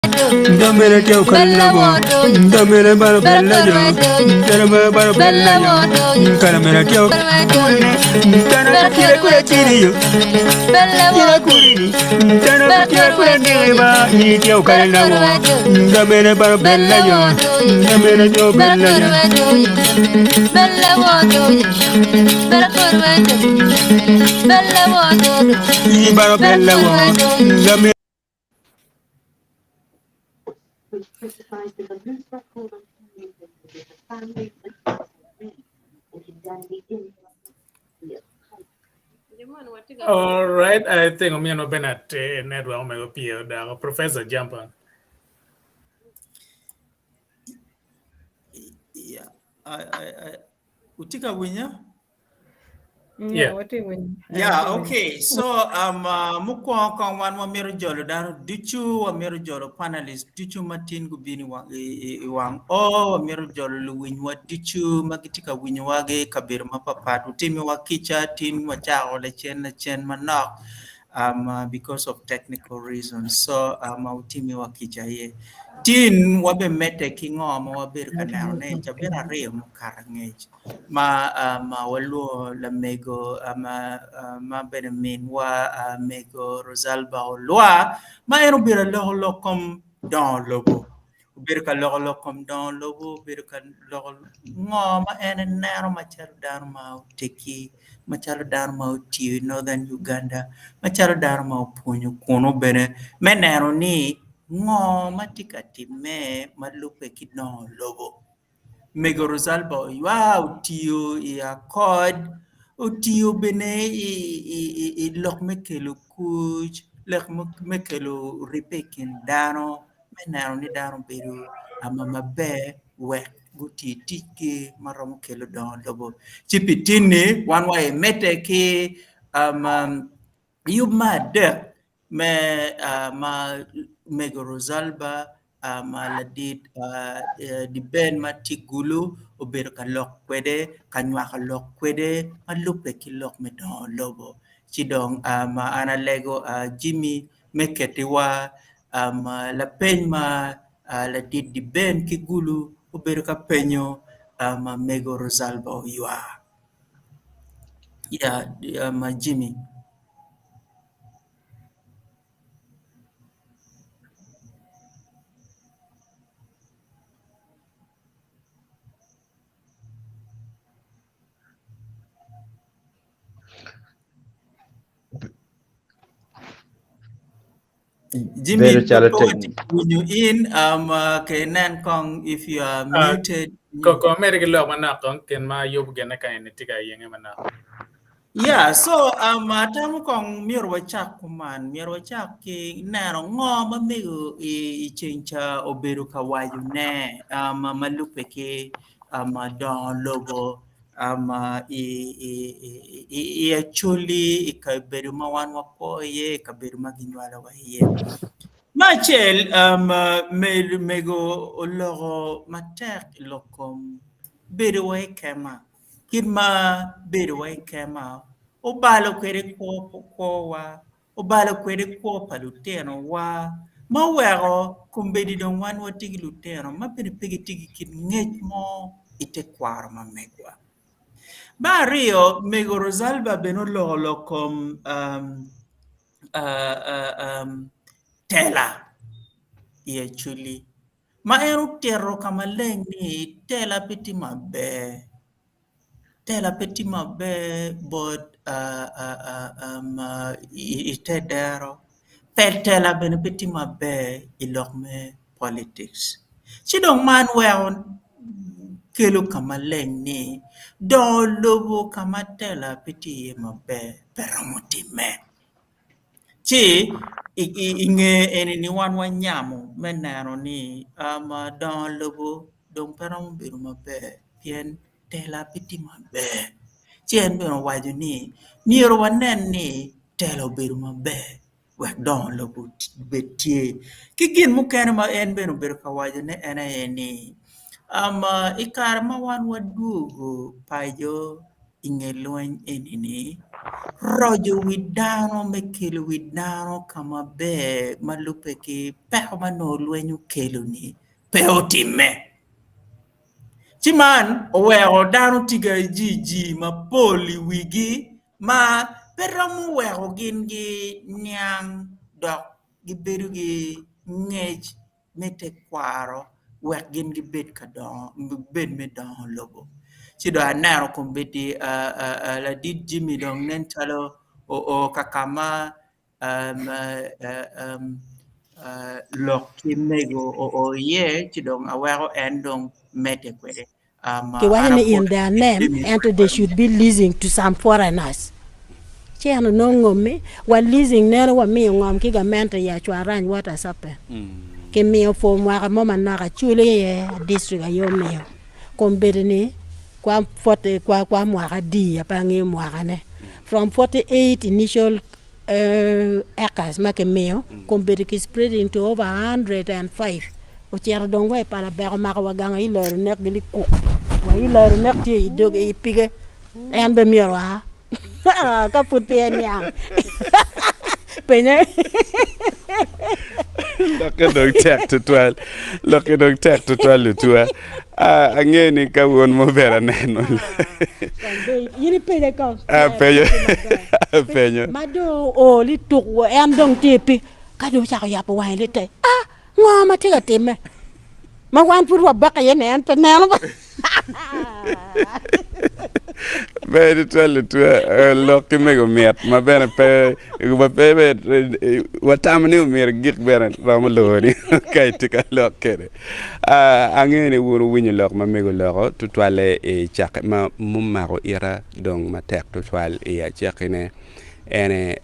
Damele teo kalabo, damele baro bella yo, damele baro bella yo, caramela teo kulini, dana kire kure tiri yo, kire kulini, dana kire kure neba, ni teo kalabo, damele baro bella yo, damele teo bella yo, bella wodo, bella kurwendo, bella wodo, ni baro bella wodo, damele. Specifies that the loose record of communication with the family and and can then be influenced. All right, I think I'm going to network my peer, the Professor Jumper. Yeah, I utika winya. Yeah. Yeah, okay. So mukwa kwa wan mero jolo dar duchu mero jolo panelist duchu matin gubini wang mero jolo luwin wa duchu magitika winyo wage kabir mapapat utimi wakicha tin wacha ole chen manok because of technical reasons. So utimi wakicha ye tin wabe mete kingo ma waber kanao ne chabera re mo karangej ma waluo la mego ma benemin wa mego rosalba olwa ma ero bira lo kom don lobo bir ka lo kom don lobo bir ka lo ngo ma ene nero ma chal dar ma teki ma chal dar ma ti northern Uganda ma chal dar ma punyo kono bene menero ni ngo matikati me malupe kidon lobo mego rosalba wa utio ya code utio bene i lok mekelo kuj lok mekelo ripekin dano menaro ni dano beru ama mabe we guti tike maromo kelo don lobo chipitini one way mete ke you mad me ma mego rosalba maladit di ben matigulu ober ka lok kwede kanywa ka lok kwede malupe ki lok me don lobo chidong ma ana lego Jimmy meketiwa la pen ma la dit di ben ki gulu ober ka penyo ma mego rosalba ywa ma Jimmy. Jimmy, when you in, Kenan Kong, if you are muted. Koko America lo manakong ken ma yob gena kain tika yenge manak. Yeah, so tamu kong mirwa chak kuman, mirwa chak ki naro ngo mamigo I chencha oberu kawayu ne, malupe ke don lobo, I actually ikaberu mawan wako ye, ikaberu maginwala wa ye. Machel mego logo matek lokom bedway kema kidma bedway kema obalo kwere ko wa obalo kwere ko paluteno wa mawero kumbedi don wan watigi luteno mapene pegi tigi kid ngech mo ite kwaro mamegwa Mario mego rosalba beno lokom tela actually ma ero terro kamaleng ni tela peti mabe but itedero tela bene peti mabe ilokme politics chidong man well kelo kamaleng ni don lobo kamatela peti mabe peramotime Chi inge eni ni wan wanyamo menero ni don lobo don perong biru mabe pien tela piti mabe chien biru waju ni niero wanen ni tela biru mabe wek don lobo betie kigin mukene ma en biru kawaju ne ena eni ikar ma wan wadugo pajo ingelwen enini rojo widano mekelo widano kama be malupe ki peho mano lwenyu kelo ni peho time Chiman owero dano tiga jiji ma poli wigi ma peromu wero gin gi nyang dok gibedo gi ngej mete kwaro wek gin gi bed ka don bed me don lobo Chido anaro kumbeti la did Jimmy dong nen chalo o kakama lok kimego o ye chidong awero endong mete kwede in their name and they should be leasing to some foreigners. Chiano no ngome wa leasing nero wa mi ngom ki ga mente ya chwarany water sape. Ke mi fo mwa mama na ka chule ye district ayo mi. Kombede ni kwa 40 kwa mwa di ya pangi mwa ne. From 48 initial acres make meo kombede ki spread into over 105. O tiara dongo e para bero maka waganga ilo nek gili ku. Wa ilo nek ti dog e pige en be miwa. Ka putih ni ang. Penye. Look at dog tech to 12 to angeni ka won mo bera neno. Yini penye ka. Penye. Mado o li tuk wo en dong tipi. Ka do cha ya pa wa le te. Ngoma tiga teme. Ma wan pur wa baka yene en penelo. Bene twelve to loki mego miat ma bene pe watamni mir gik bene ramolori kay tika lokere angene wuru winyi lok ma mego loko to twale e chak ma mumaro ira dong ma tek to twal e chakine ene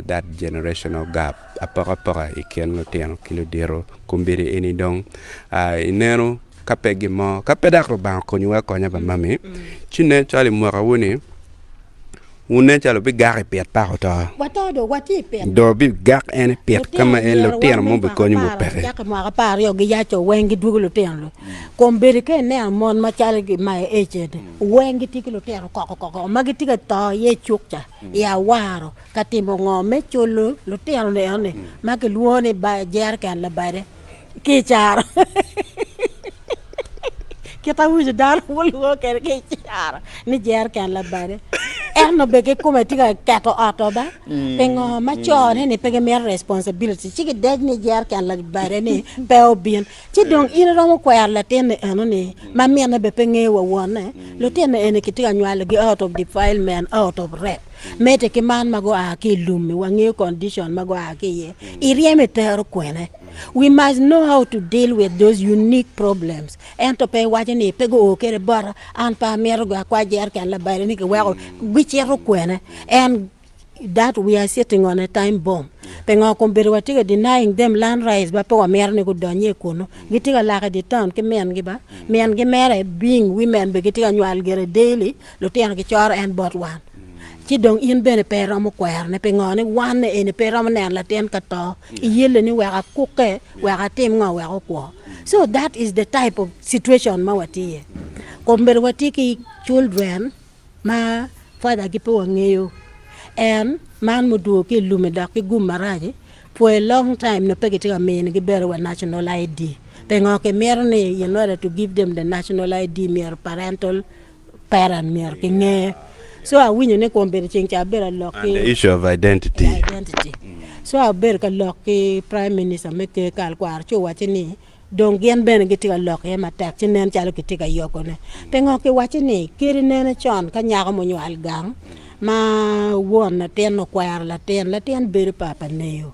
that generational gap apara iken no tiano kilo dero kumbiri eni dong inero kapegi mo kapedakro ban ko nyuwa ko nya ba mami chine chali mo rawuni une chalo bi gari pet pa hoto Watodo wati pet do bi gak en pet kama en lo tiano mo bi ko nyuwa pere ya ka mo par yo gi ya cho wengi dugulo tiano kombere ke ne mon ma chali gi mai ejede wengi tikilo tiano ko magi tiga to ye chukcha ya waro katimo ngome cholo lo tiano ne magi luone ba jer kan la bare ki char kita wuju dar wulu ke chara ni jer kan la bare erno bege kuma tiga kato ato ba pengo ma chone ni pege mer responsibility chigi dej ni jer kan la bare ni peo bien chi dong ina romo kwar la ten eno ni ma mena be penge wa wona lo ten ene kitiga nywala gi out of defilement out of rep mete ke man mago a ke lumi wange condition mago a ke ye irieme ter kwene. We must know how to deal with those unique problems. And to pay what you pego okere bar and pa mergo kwa jer kan la bare ni ke wa which ero kwene and that we are sitting on a time bomb. Pengo kombere watiga denying them land rights ba pe wa mer ni ko donye kono gitiga la ka di town ke men gi ba men gi mere being women be gitiga nywal gere daily lo ten ke chor and but one ci dong in bene pera mo kwer ne pengone wan ene pera mo la ten ka to yele ni wa ku ke wa tim ngo wa ko so that is the type of situation ma wati komber wati ki children ma father ki po ngeyo and man mo do ki lume da ki gumaraje for a long time no pegiti ga men gi bere wa national ID pengo ke merne in order to give them the national ID mere parental parent mere ki nge. So I win ne kombere chencha bera loki the issue of identity. So I better loki prime minister make kal kwar cho watini dong gen ben gitiga loki ma tak chinen chalo gitiga yokone pengo ke watini kiri nene chon ka nyaga mo nywal gang ma won na ten no kwar la ten bere papa neo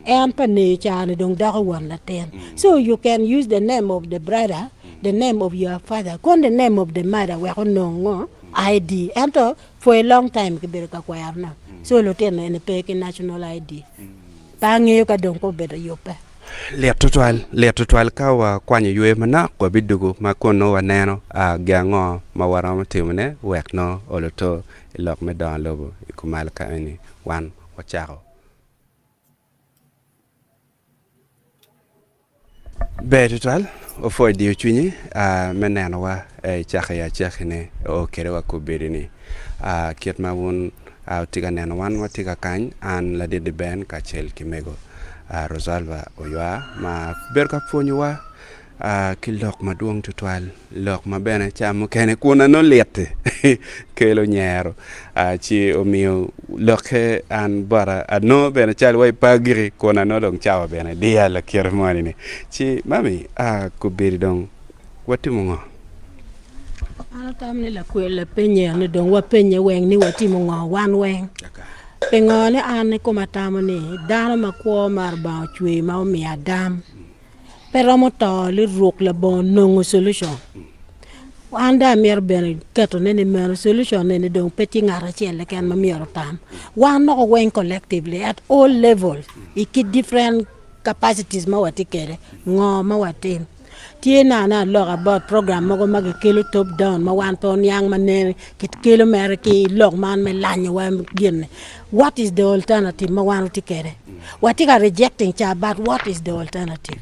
and pa ne chane dong daga won la ten so you can use the name of the brother, the name of your father, con the name of the mother we no ID and for a long time ke berka kwayar na so lo ten ne pe ke national ID pange ka don ko beda yope le total ka wa kwanye yue mana ko bidugo ma kono wa neno a gango ma waramo timne wek no oloto lok me don lobo ko malka ani wan wa charo be total o foi di chuni meneno wa chakaya chakine o kere wa kubiri ni kiet ma won tiga neno wan wa tiga kany an la de ben ka chel kimego Rosalva oywa ma berka fonyo wa ki lok maduong tutwal lok mabene chamo kene kuna no liete kelo nyero chi omio loke an bara no bene chal wai pagiri kuna no dong chawa bene dia la kirmani ni chi mami kubiri dong watimo ngo ana tamni la kwela penye ne dong wa penye weng ni watimo ngo wan weng pengone an ko matamo ni dano makwo mar ba chwe ma mi adam pero mo to li ruk la bon no solution anda mer ben kato ne mer solution ne dong peti ngara chele ken ma mer tam wan no wen collectively at all levels iki different capacities ma watikere ngo ma watin tiena na log about program mo mag kelo top down ma wan ton yang man kit kelo mer ki log man me lanyo wa gin what is the alternative ma wan tikere watika rejecting cha but what is the alternative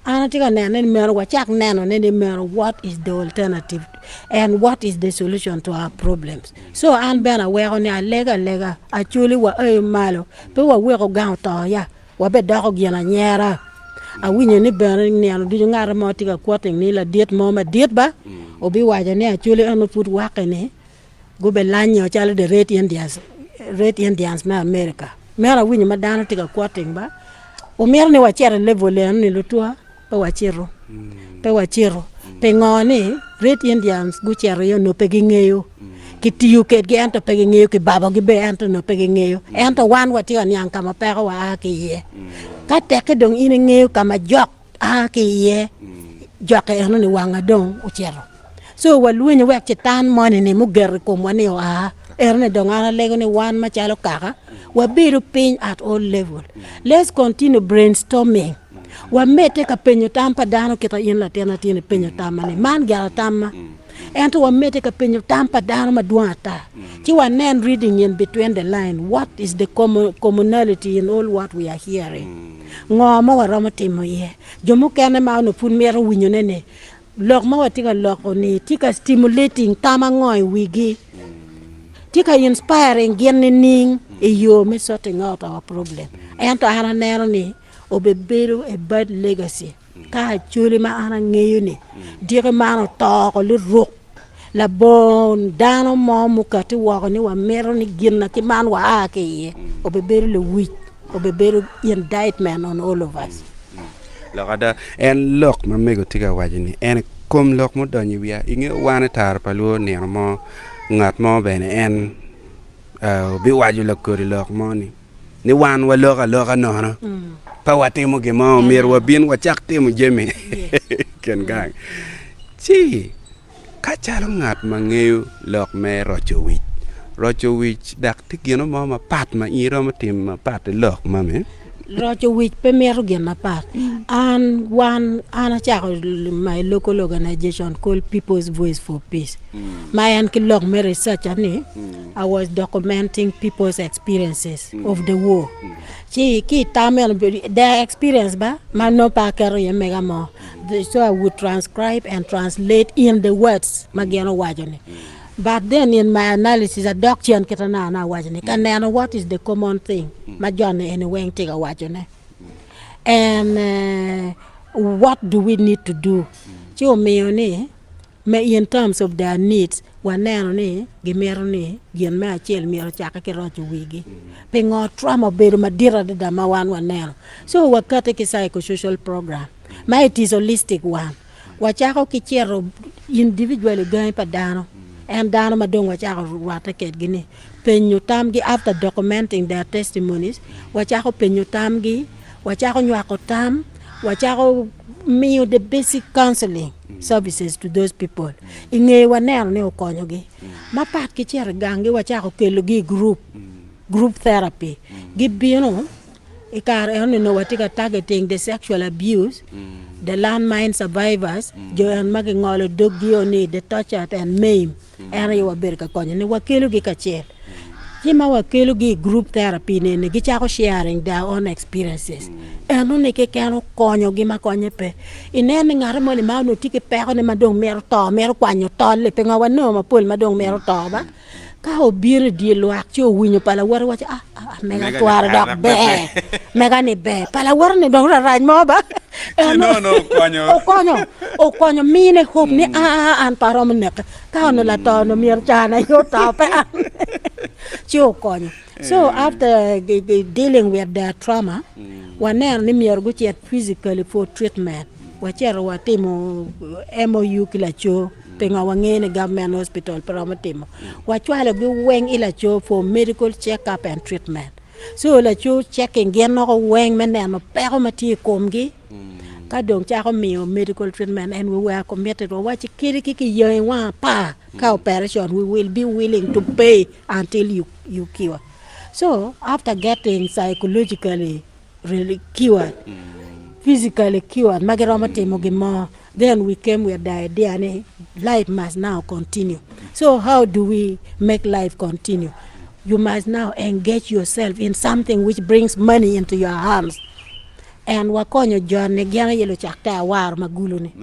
ana tika nene mer wachak neno ne mer what is the alternative and what is the solution to our problems so an bena we on ya lega actually wa malo pe wa we ko gaw to ya wa be do ko gena nyera a winyo ni ber ni anu du ngara mo tika quoting ni la diet mo ma diet ba obi waja ne actually anu put wakene go be lanyo chala de red indians ma America mera winyo ma dana tika quoting ba o mer ne wa chere level ni lutua pe wachiro pe ngoni red indians gu chero yo no pe gingeyo kitiyu ket ge anto pe gingeyo ki baba gi be anto no pe gingeyo anto wan wati an yang kama pe wa ke ye ka te ke dong ine ngeyo kama jok ke ye jok e no ni wanga dong u chero so walwenye wek chitan moni ni muger ko moni erne dong ana lego ni wan ma chalo kaka wa biru pin at all level let's continue brainstorming wa mete ka penyo tampa dano kita yin la tena tini penyo tama ni man gala tama ento wa mete ka penyo tampa dano maduata chi wa nen reading in between the line what is the commonality in all what we are hearing ngoma waromo timo ye jomo kene ma no pun mero winyo nene lok ma watika lok ni tika stimulating tama ngoi wigi tika inspiring genning e yo me sorting out our problem ento ana nero ni obeberu a bad legacy ka chuli ma ana ngeyo ni dire ma to ko li rok la bon dano mo mukati wa ni wa mero ni ginna ki man wa ke ye obeberu le wit obeberu indictment on all of us lokada en lok ma mego tiga wajini en kom lok mo donyi wiya inge wane tar paluo ne mo ngat mo bene en bi waju la kori lok mo ni wan wa loka no pa watimo ge mo mer wa bin wa chak timo jeme ken gang chi ka chalo ngat ma ngeu lok me rocho wich dak tigino mo ma pat ma iro ma tim ma pat lok ma me rocho wich pe meru gen na pat and one ana chako my local organization called People's Voice for Peace my anki lok me research ani I was documenting people's experiences of the war ki tamel their experience ba man no pa kero ye mega mo so I would transcribe and translate in the words mageno wajoni but then in my analysis a doctrine kitana na wajoni kanana what is the common thing majone anyway tiga wajone and what do we need to do cho me in terms of their needs waneno ni gimero ni gien me achiel miero chaka ki rocho wigi pingo trauma bedo madira da ma wan waneno so wakati ki psychosocial program ma it is holistic one wachako ki chero individually gai pa dano and dano madong wachako wata ket gini penyo tamgi after documenting their testimonies wachako penyo tamgi wachako nywako tam wachako miyo the basic counseling services to those people inge wanero ne okonyo gi mapat ki cher gangi wachako kelo gi group therapy gi bino ikar eno no watika targeting the sexual abuse the landmine survivors jo en magi ngolo doggi oni the tortured and maim eno yo berka konyo ni wakelo gi kachiel Chima wa kelo gi group therapy ne gi chako sharing their own experiences. Eno ne ke kano konyo gi ma konye pe. Inene ngare mo ni ma no tike pe ko ne madong mero to mero kwanyo to le pe ngawa no ma pol madong mero to ba. Ka obire di luak cho winyo pala war wacha mega twar dok be. Mega ni be pala war ni dong ra mo ba. No konyo. O konyo mine hope ni an parom nek. Ka no la to no mier chana yo to pe. So after dealing with their trauma, wane ni mier go chet physically for treatment. Wachero wa timo MOU kila cho penga wangene government hospital para timo. Wachwale go weng ila cho for medical check-up and treatment. So la cho checking gen no weng men no pero mati komgi. Ka dong cha ko mio medical treatment and we were committed to watch kiki yen wa pa ka operation we will be willing to pay until you cure. So after getting psychologically really cured, physically cured, then we came with the idea life must now continue. So how do we make life continue? You must now engage yourself in something which brings money into your hands. And wakonyo John ne gyana yelo chakta war magulu ni.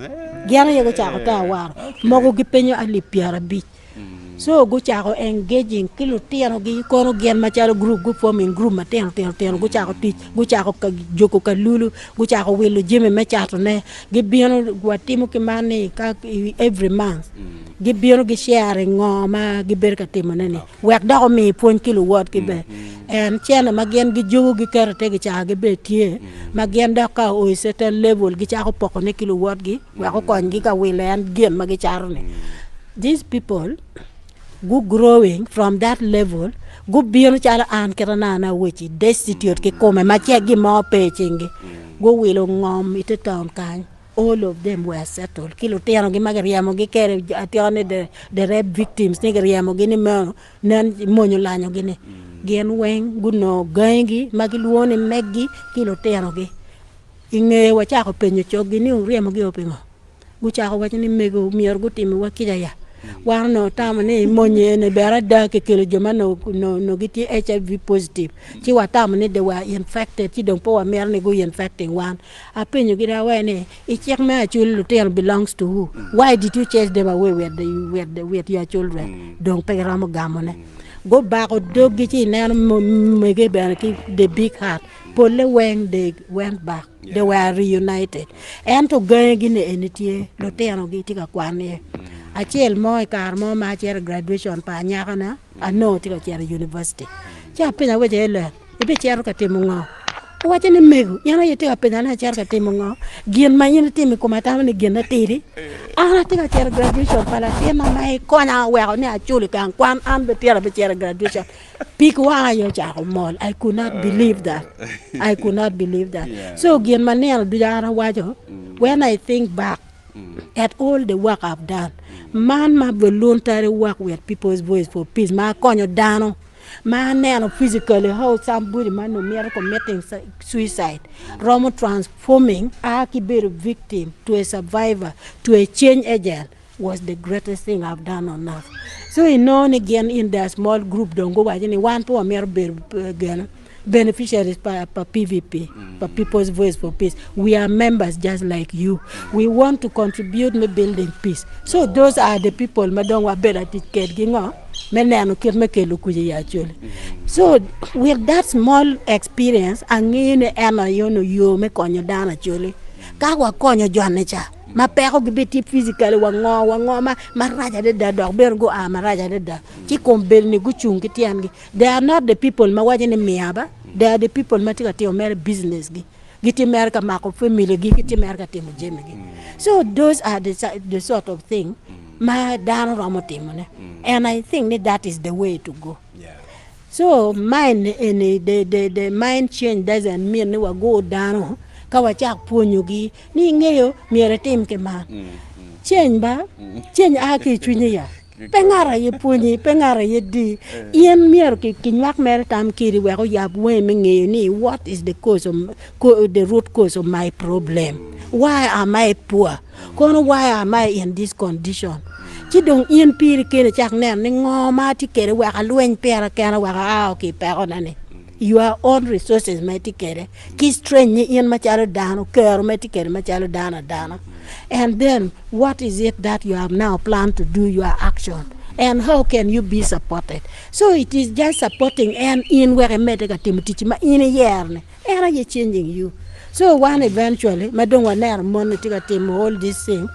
Gyana yelo chakta war. Mogo gipenyo alipiara beach. So go chako engaging kilo tiano gi kono gen machalo group forming group mateno go chako teach go chako ka joko ka lulu go chako welo jeme machato ne gibiano gwatimo kimane ka every month gibiano gi share ngoma giberka timo nene wek da mi pon kilo wat gibe and chena magen gi jogo gi karate gi chako be tie magen da ka o certain level gi chako poko ne kilo wat gi weko kon gi ka wele and gen magi charo ne. These people go growing from that level go beyond chala an keranana which destitute ke come machi gi mo pechingi go wilo ngom ite town kan all of them were settled kilo tiano gi magariamo gi kere atione the rape victims ni gariamo gi ni mo nan monyo lanyo gi ni gen weng guno gangi magiluone meggi kilo tiano gi inge wacha ko penyo chogi ni uriamo gi opingo gucha ko wachini mego mier go timi wakija ya warno tamane monye ne berada ke kelo joma no giti HIV positive chi watamane they were infected chi don po mer ne go infecting one apenyo gira wene ichek ma chul tel belongs to who? Why did you chase them away with your children don pegramo gamone go back o dogi chi nan mege ber ki the big heart pole when they went back they were reunited and to gine enitie lo teno giti ka kwane Achel mo kar mo ma cher graduation pa nyaka na ano ti ka cher university cha pena we jele ibe cher ka timo ngo wache ni mego yana yete ka pena na cher ka timo ngo gien ma yin timi ko mata ni gien na tiri ana ti ka cher graduation pa la tema mai ko na we ne Acholi kan kwan an be cher graduation pick wa yo cha ko mol I could not believe that yeah. So gien ma ne du jara wajo when I think back at all the work I've done man ma voluntary work with people's voice for peace ma konyo dano ma neno physically how somebody man no mere committing suicide romo transforming a kiberu victim to a survivor to a change agent was the greatest thing I've done on earth. So again in the small group don't go watching one to a mere beneficiaries per PVP, per People's Voice for Peace. We are members just like you. We want to contribute to building peace. So those are the people madong wa better ticket gingo. Menano kirme kelo kuji actually. So with that small experience, angine ena yono yo me konyo dana actually. Kawa konyo joanecha. Ma peko gibiti physically wango ma raja de da dog bergo ma raja de da ki kombel ni guchung kitiangi. They are not the people ma wajene miaba. They are the people matika tio mere business gi giti merka mako family gi giti merka timo jemi gi. So those are the sort of thing ma dan ramotimo and I think that is the way to go. Yeah. So mind the mind change doesn't mean we go down kawachak punyugi ni ngeyo miere tim ke man change ba change aki chunye ya pengara ye punyi pengara ye di yen mier ki kinwak mer tam kiri we ko yab we mengeyo ni what is the the root cause of my problem, why am I poor, kono why am I in this condition. Chi dong ien pir kene chak ner ni ngoma ti kere wa ka lwen pera kana wa ka okay pero nani. Your own resources ma ti kere. Ki strain ni ien ma chalo dano kero ma ti kere ma chalo dana. And then what is it that you have now planned to do your action? And how can you be supported? So it is just supporting and in where I met a teach ma in a year and you changing you. So one eventually ma don't want to monitor team all this thing.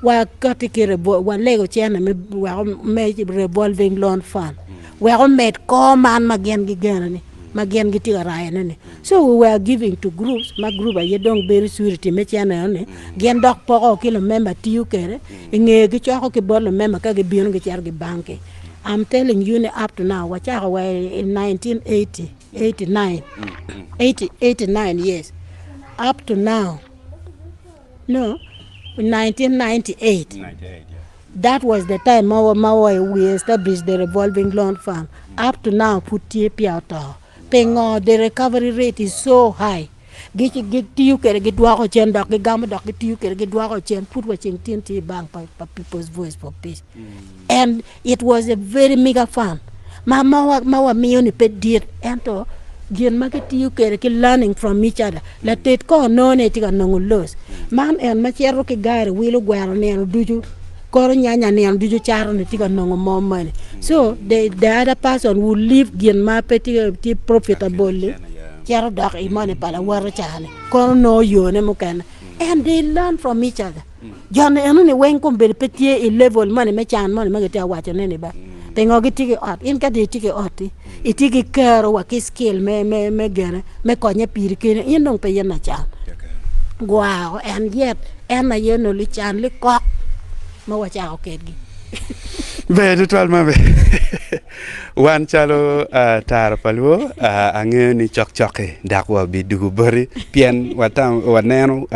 Wa katikere wa lego chana me wa make revolving loan fund. We are made command magen gigana magen gitiga raya nene. So we were giving to groups, ma group ye dong very surety me chana ne gen dok poko kilo member tiu kere nge gi choko ke bolo member ka ge bion ge char ge banke. I'm telling you up to now wa chaka wa in 1980 89 89 years up to now no 1998 that was the time we established the revolving loan fund up to now put out the recovery rate is so high. Get you can get walk chen dog the gamma dog get you can get walk chen put watching TNT bank by people's voice for peace. And it was a very mega fund. Mawa me only pet dear and to Gian market you can learning from each other. Let it go no native and no loss. Man and Machero guy will go and do you. Koronyanya and do you char and take no more money. So the other person will leave Gian Mapeti profitably. Charo dog a money para warachane. No you nemukan. And they learn from each other. John and only when come be petit level money, machan money, magata watch and anybody. Tengo gi tigi ot in ka di tigi oti itigi kero wa ki skill me gene me konya pir kene in dong pe yena chan wow and yet and na yeno li chan li kok ma wa cha oket gi be de twal ma be wan chalo tar palwo ange ni chok choke dakwa bi dugu bari pien watam waneno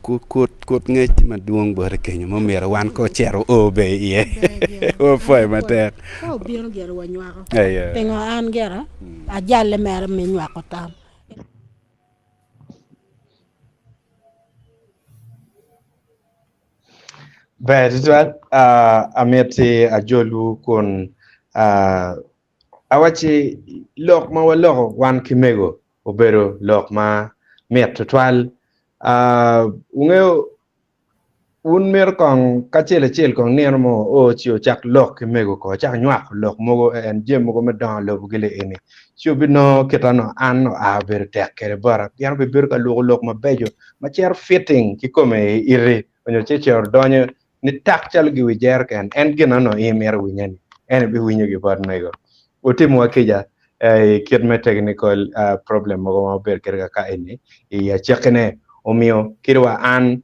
kut ngech maduong bari kenyo mo mera wan ko chero o be ye o foi matek o bion gero wa nywako pengo an gera ajalle mer mi nywako tam But ameti ajolu kun awachi lok ma waloko wan kimego obero lok ma met twal ungeo un mer kong kachel kong nermo o chio chak lok kimego ko chak nyak lok mogo en jem go medan lo bugele ene chio bino ketano an no a ber tek kere bara pian be ber ka lok ma bejo ma cher fitting ki come ire onyo cheche donyo ni tak chal gi wijer ken en gina no imer winyani en bi winyo gi bad nego utimo akija kid me technical problem mo ma ber kerga ka eni ya chekene omio kirwa an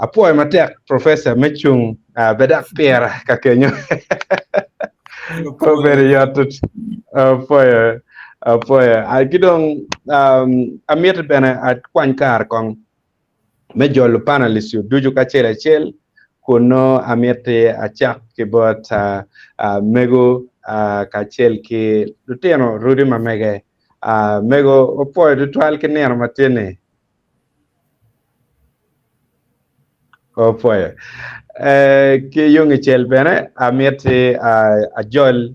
apoy matek professor mechung bedak pier ka kenyo ko ber yatut apoy agidong amiet bena at kwan kar kong mejol panelist yu duju ka chel kuno amiete achak kibot mego kachel ki luteno rudi mamege mego opoy dutual kiner matene opoy ki yungi chel bene amiete ajol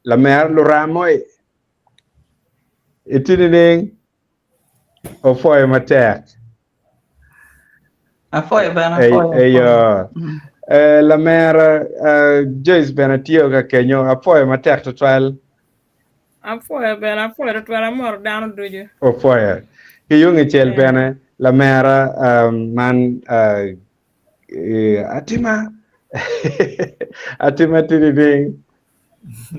la mer luramoy itinining opoy matek Afoy bana la mera Joyce Benatio ka Kenyo afoy matek to twal afoy to twal mor down doju afoy ki yungi chel bene la mera man atima tini ding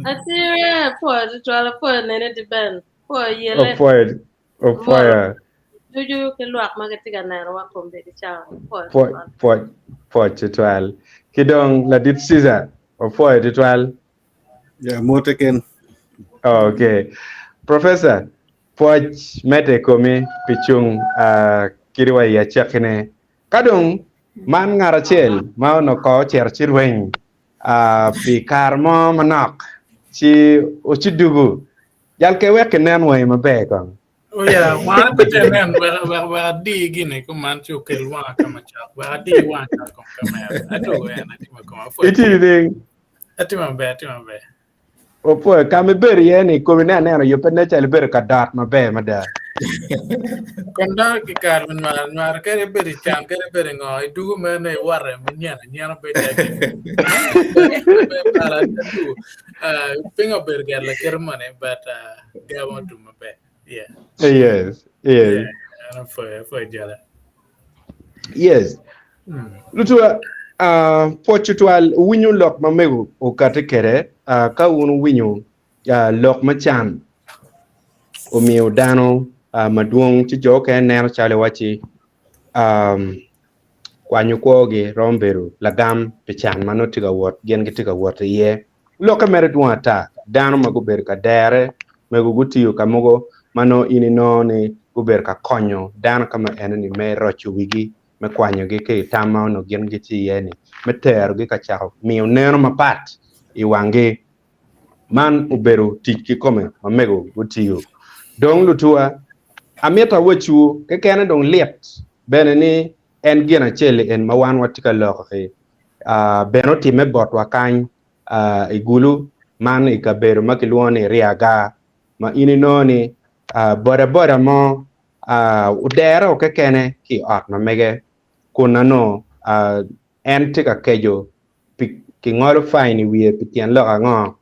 Atira afoy to twal afoy nene di ben afoy yele afoy Juju ke luak magatiga na wa kombe di cha po twal kidong la dit Caesar afoy di twal motaken okay professor poch mete komi pichung kirwa ya chakne kadong man ngarachel ma no ko cher chirwen pi karmo manak chi ochidugu yal ke wek nen way mabe kon Oh yeah, one better than where dig come on to kill one come a chap. Where dig one come here. I do and I think I come for It is thing. I think I'm bad. Opo kami beri yani kumina neno yupene chali beri kadat mabe mada. Konda ki Carmen mar kere beri chan kere beri ngo itu mene ware minyana be dagi. Be para tu pinga berger la kermane but gabo tu mabe. Yeah. Yes, Yeah, yes, and for jala. yes. Lutua pochutual winyu lok mamegu ukate kere ka unu winyu lok machan umiu dano maduong chi joke nero chale wachi kwanyu kwogi romberu lagam pichan mano tiga wot gen gi tiga wot ye loka mere duwa ta dano mago ber ka dere mego gutiyo kamogo mano ini no ni guber ka konyo dano kama enani me rochu wigi me kwanyo gi ke tama no gen gi ti ye ni me ter gi ka chao miyo neno mapat iwangi man uberu tiki kome mamego gutiyo dong lutua amieta wachu ke kene dong liet bene ni en gina chele en mawan watika lokhe beno time bot wakany igulu man ikaberu makiluone riaga ma ini noni bora mo udera ke kene ki ot mamege kunano en tika kejo ki ngolo fine wiye pitien loka ngo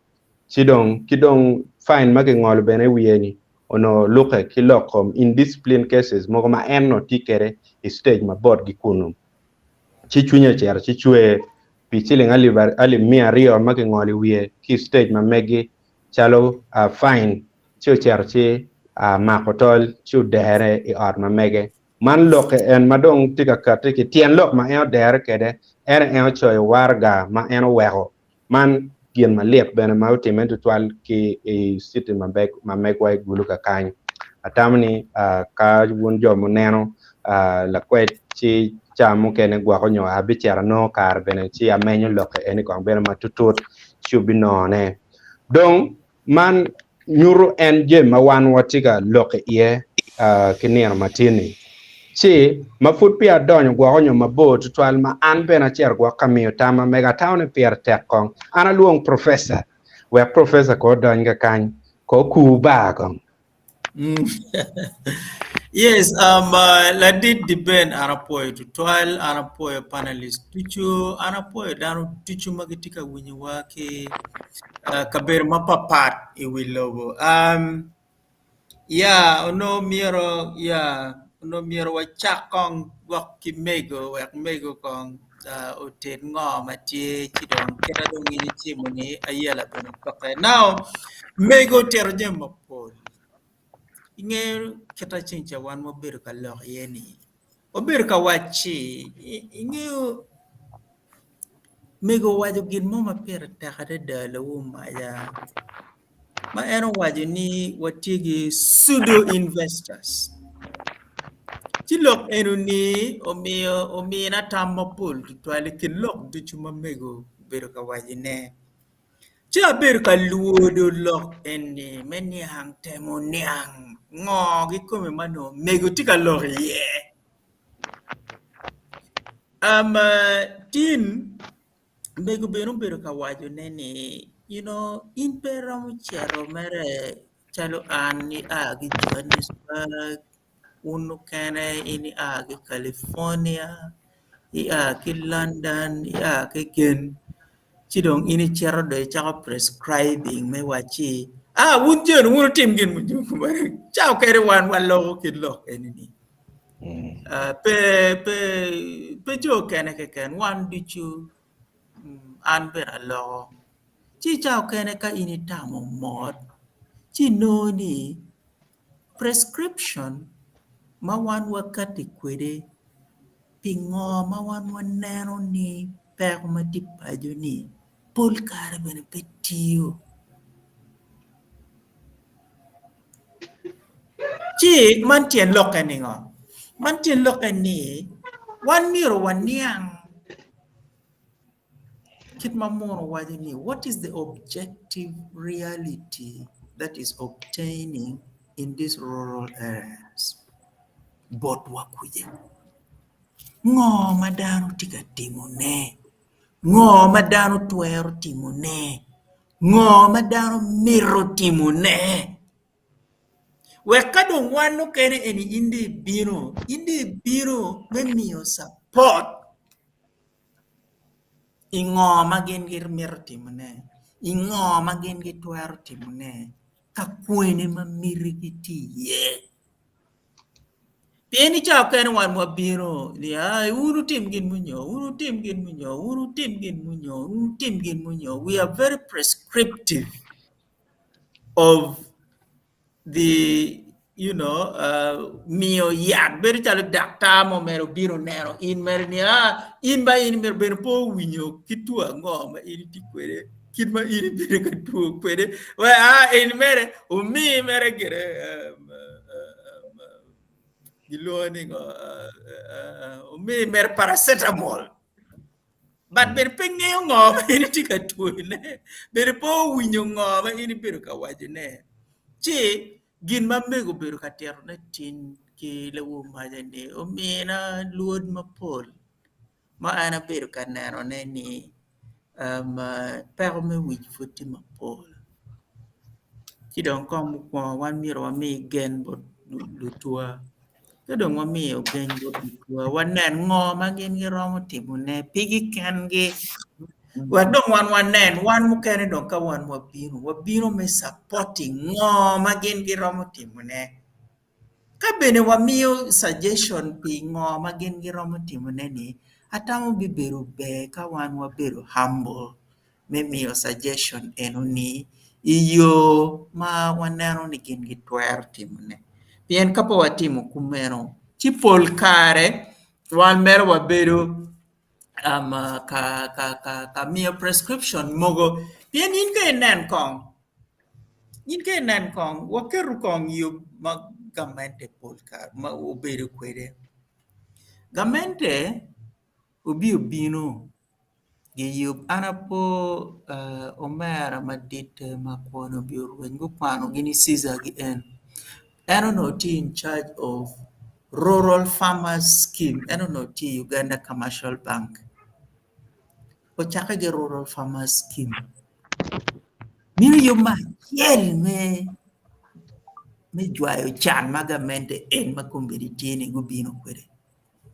kidong fine maki ngolo bene wiye ni ono luke kilokom in discipline cases moko ma en no tikere stage ma board gi kunu chichunya cher chichwe pichiling ali mia rio maki ngoli wiye ki stage ma megi chalo fine chiu cher chi makotol chiu dere I ot ma mege man loke en madong tika kate ki tien lok ma en dere kede en choy warga ma en wego man gien ma liep bene ma utimentu twal ki city ma megwai gulu ka kany atamni ka wun jo moneno la kwet chi chamu kene gwa ko nyo abichara no kar bene chi amenyo loke eni kong bene ma tutut chubi none dong man nyuru en je ma wan watika loke ye kinero matini chi mafut pia donyo gwa onyo mabo tutwal ma an bena cher gwa kamiyo tama mega town pier tek kong ana luong professor we professor ko donyo kany ko ku ba kong Yes, la did depend anapoe tutorial anapoe panelist tuchu anapoe dano tuchu magitika winyi wake kaber mapapat iwilobo yeah ono miero wachakong wak mego kong oten ngo matie chidong kera dong ini chimoni ayela beno pake now mego terjem mapol inge kita chincha wan mober ka loh yeni ober ka wachi inge mego wajo gin mo maper takade dala maya ma eno wajo ni watigi pseudo investors chilok eno ni omiyo na tamo pol twale kilok duchuma mego ber ka wajo ne cha ber ka luodo lok eni meni hang temo niang ngo gikome mano mego tika lok ye tin mego bero ka wajo neni in pero chero mere chalo ani agi Johannesburg uno kene ini agi California agi London agi Gen chidong ini chero do chako prescribing me wachi wunjen wuno tim gin munju kumare chao kere wan wallo kidlo enini pe jo kene ke ken wan dichu an bera lo chi chao kene ka ini tamo mod chi noni prescription ma wan wakati kwede pingo ma wan waneno ni pek ma tipajo ni pol kare bene petio chi mantien lokani ngo mantien lokani wan miro waniang kit mamoro wajini what is the objective reality that is obtaining in these rural areas. But wakuje. Ngo madano tiga timone. Ngo madano tuero timone. Ngo madano miro timone. Wekado wano kene eni indi biro memio support. Ingo magen gir miro timone. Ingo magen gir tuero timone. Kakwene mamiri kiti ye. Pieni chao kene wan mabiro ni unu tim gin munyo. We are very prescriptive of the mio yat beri chalo dakta mo mero biro nero in mer ni in ba in mer ben po winyo kitua ngoma in ti kwere kitma in biro ka tu kwere wa in mere umi mere gere giloni umi mer paracetamol but ber penge ngoma in ti ka tu ne ber po winyo ngoma in biro ka wajne chi gin mamego bero katero na tin ke lewo majane o mena luod mapol ma ana bero kanero ne ni pero me wich foti mapol ki don kom ko wan miro wa mi gen bot lutua ke don wa mi o gen bot lutua wan nen ngo ma gen gi romo timu ne pigi kan gi wa don wan nen wan mu kene don ka wan wa biro me supporting ngo ma gen gi romo timu ne ka bene wa mio suggestion pi ngo ma gen gi romo timu ne ni atamo bibero be ka wan wa bero humble me mio suggestion enuni iyo ma wanero ni gen gi twer timu ne pien kapo wa timu kumero ci pol kare wan mero wa bero ka mio prescription mogo pien in ke nen kong wakeru kong yo ma gamente polka ma obere kwede gamente obino ge yo anapo omera madite makono biorwengo kwano gini Caesar gi eno no ti in charge of rural farmers scheme eno no ti Uganda Commercial Bank ochaka ge rural farmers scheme miri yo ma yel me jwayo chan magamente en makomberi tiene gubino kwede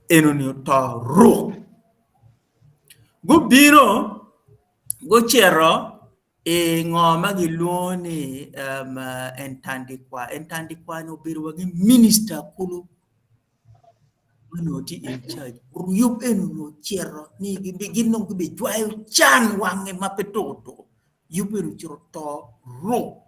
eno ni to ro gubino go chero e ngoma gi luoni entandikwa no biro gi minister kulu no ti in charge ruyub eno no chero ni ginno be jwayo chan wange mapetoto yubero chero to ro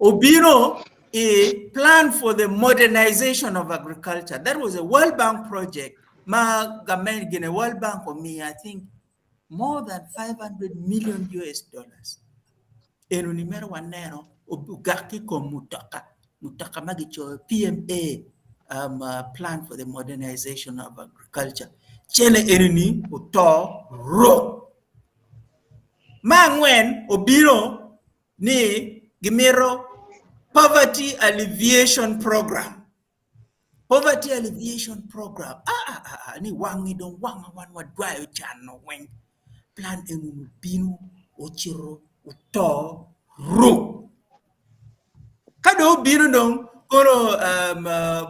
Obino a plan for the modernization of agriculture. That was a World Bank project. Ma gamen a World Bank for me, I think more than 500 million US dollars. Enunimero wanero obugaki kom mutaka magicho PMA plan for the modernization of agriculture. Chene enuni uto ro. Mangwen obino ni gimero Poverty Alleviation Program. Poverty Alleviation Program. Ni wangi don wanga wan wadwayo chano wen. Plan enu binu ochiro uto ru. Kado binu don kono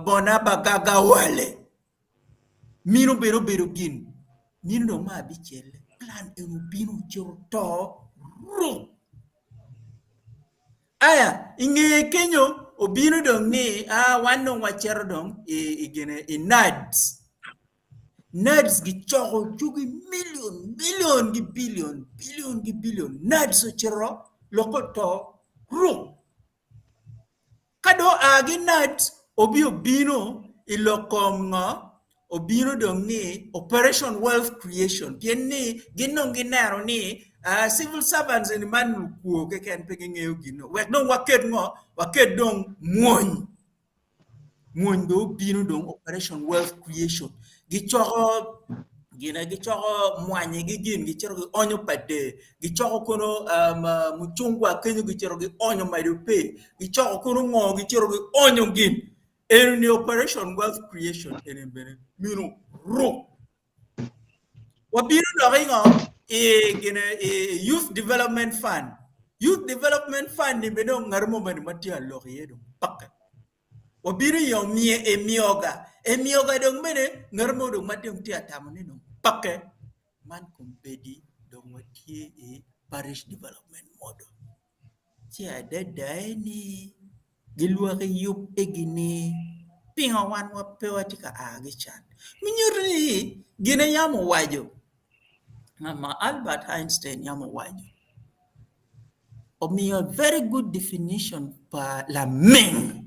bona bagaga wale. Minu bero gin. Minu don ma bichele. Plan enu binu ochiro to ru. Aya, inge kenyo obino dong ni wano wachero dong igene nuds. Nuds gi choko chugi million gi billion nuds ochero loko to ru. Kado agi nuds obino ilokom obino dong ni operation wealth creation. Pien ni ginong ginero ni civil servants in man kuo ke ken peging gino wek dong waket dong muony do bino dong operation wealth creation gichoko gina gi choko mwanye gi gin gi chero gi onyo pade gi choko kono muchungwa kenyo gi chero gi onyo madupe gi choko kono ngo gi chero gi onyo gin en ni operation wealth creation en bene minu ro wabiru do ringo gina youth development fund ni bedo ngarmo bani matia loyedo pakka wabiru yo mie emioga dong mene ngarmo dong mationg tia tamane no pakke man kumbedi dong watie parish development model tia dai ni gilwa ke yup egini pinga wan wa pewa tika agi chan minyuri gine yamo wajo mama Albert Einstein yamo wajo omiyo very good definition pa la ming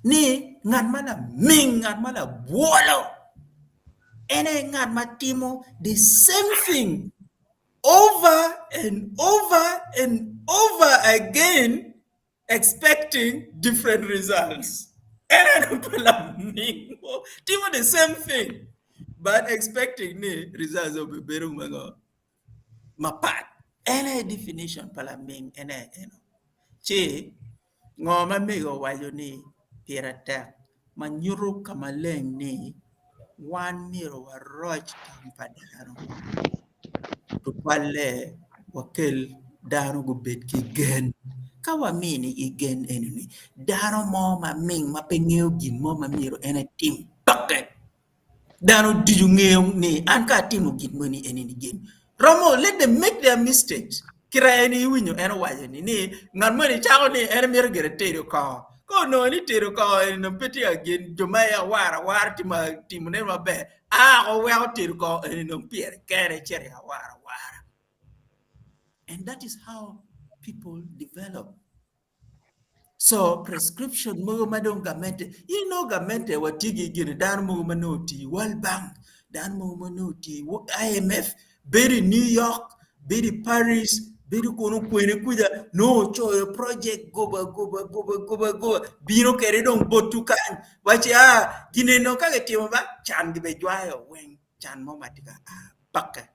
ni ngan mala ming ngan mala buolo ene ngan matimo the same thing over and over and over again expecting different results ene pala ming timo the same thing but expecting ni results of beru mango mapat ene definition pala ming ene chi ngoma mego wajo ni pirata manyuru kamaleng ni wan miro waroj tampadaro tupale wakel daro go bet ki gen kawamini igen enini daro mo ma ming ma pengeo gin mo ma miro ene tim paket daro diju ngeo ni anka timo gin mo ni enini gen romo let them make their mistakes kira eni winyo eno wajo ni ngan mo ni chago ni ene miro gere terio ko no ni tero ko no peti again jomaya war timu ne mabe o we tero ko no pier kere chere war and that is how people develop. So prescription mo madong gamente gamente watigi gine dan mo manoti World Bank dan mo manoti IMF very New York very Paris biri kono kwene kuja no choyo project goba biro kere dong botu kan wachi gine no kage timo ba chan gibe jwayo wen chan mo matika pakka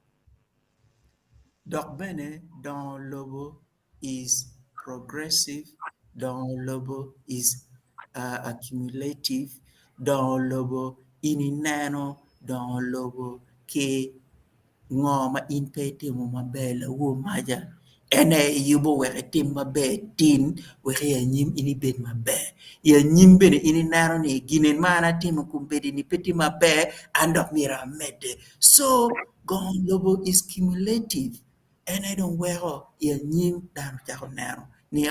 dok bene Dongo Lobo is progressive. Dongo Lobo is accumulative. Dongo Lobo ininano Dongo Lobo ke ngoma impete mo mabela wo maja ene yubo weke tim mabe tin weke ya nyim ini bed mabe ya nyim bene ini nano ni ginen mana tim kumbedi ni peti mabe andok mira mede so Dongo Lobo is cumulative ene don wero ya nyim dan chako nano ni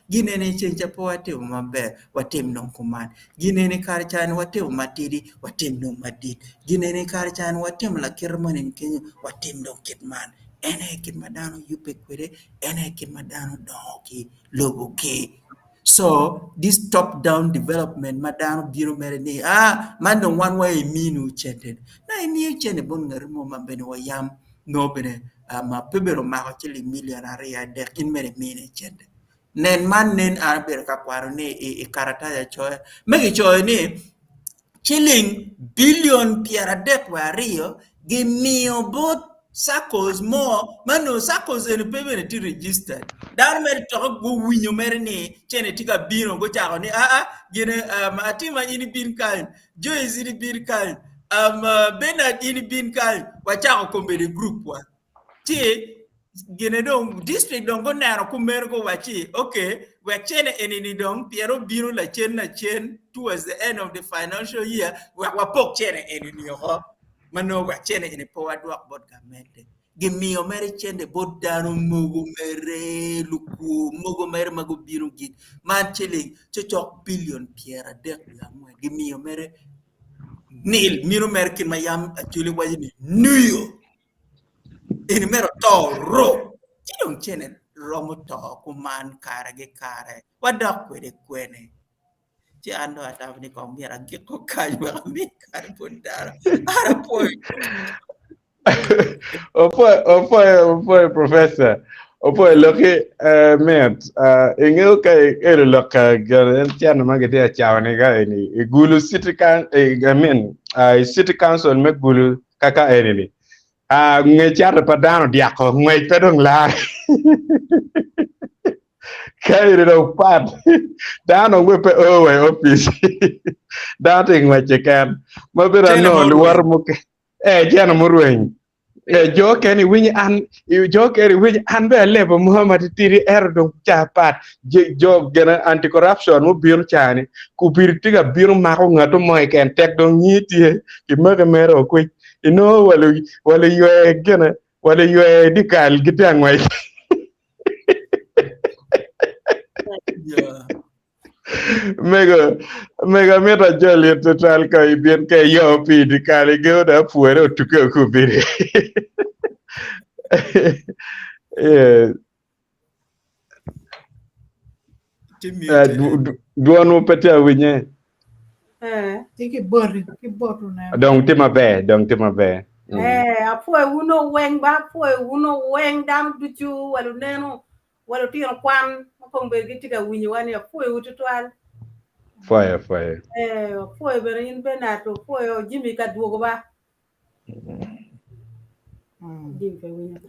gine ne chencha po wate mabe watem non kuman gine ne karchan watem matidi watem non madid gine ne karchan watem la kirman en kenya watem don kitman ene kitmadano yupe kwere ene kitmadano doki lobo ke so this top down development madano biro mere ni man don one way minu chete na ni chene bon ngarimo mabene wayam no bene ma pebero ma chili million area de in mere mine chete nen man nen arber ka kwaro ni karata ya choy megi choy ni chilling billion piara dek wario gi mio bot circles more mano circles en pebe ti registered dar mer to go winyo mer ni chene tika bino go chago ni gene atima ini bin kan Joyce ini bin kan Bernard ini bin kan wachago kombe de group wa ti gene dong district dong go naro kumero go wachi okay we chene enini dong piero biro la chen towards the end of the financial year we pok chene enini ho mano we chene eni po adwak bot gamete gimio mere chende bot dano mogo mere luku mogo mere mago biro git man chilling chochok billion piera dek yamwe gimio mere nil miro mer kin mayam Acholi wajini nuyo in mero to ro chidong chene romo to kuman kare wadak kwene chi ando atavni komira giko kanywa mi kare pondara ara poi Professor Opo loki met ingeo kai ero loka gan tiana magede chawane ga ni gulu city kan gamen city council me gulu kaka eni nge chata padano diako ngai pedong la kai ro pat dano we pe owe office dating ma chekan mabira no luar muke jana murwen jo keni wini an be lebo Muhammad tiri erdon chapat jo gena anti corruption mo bir chani ku bir tiga bir mako ngato moy ken tek don nyiti ki maga mero ko ino wala yo gena wala yo dikal gitang way mega meta joli total ka bien ke yo pi dikal ge da puero tuke ku bir duan mo pete awinye tiki boru na dong tima be apoi uno weng ba apoi uno weng dam duchu walu neno walu tiro kwan mapong be tika winyi wani apoi ututwal fire apoi berin benato apoi jimi ka duogo ba jimi ka winyi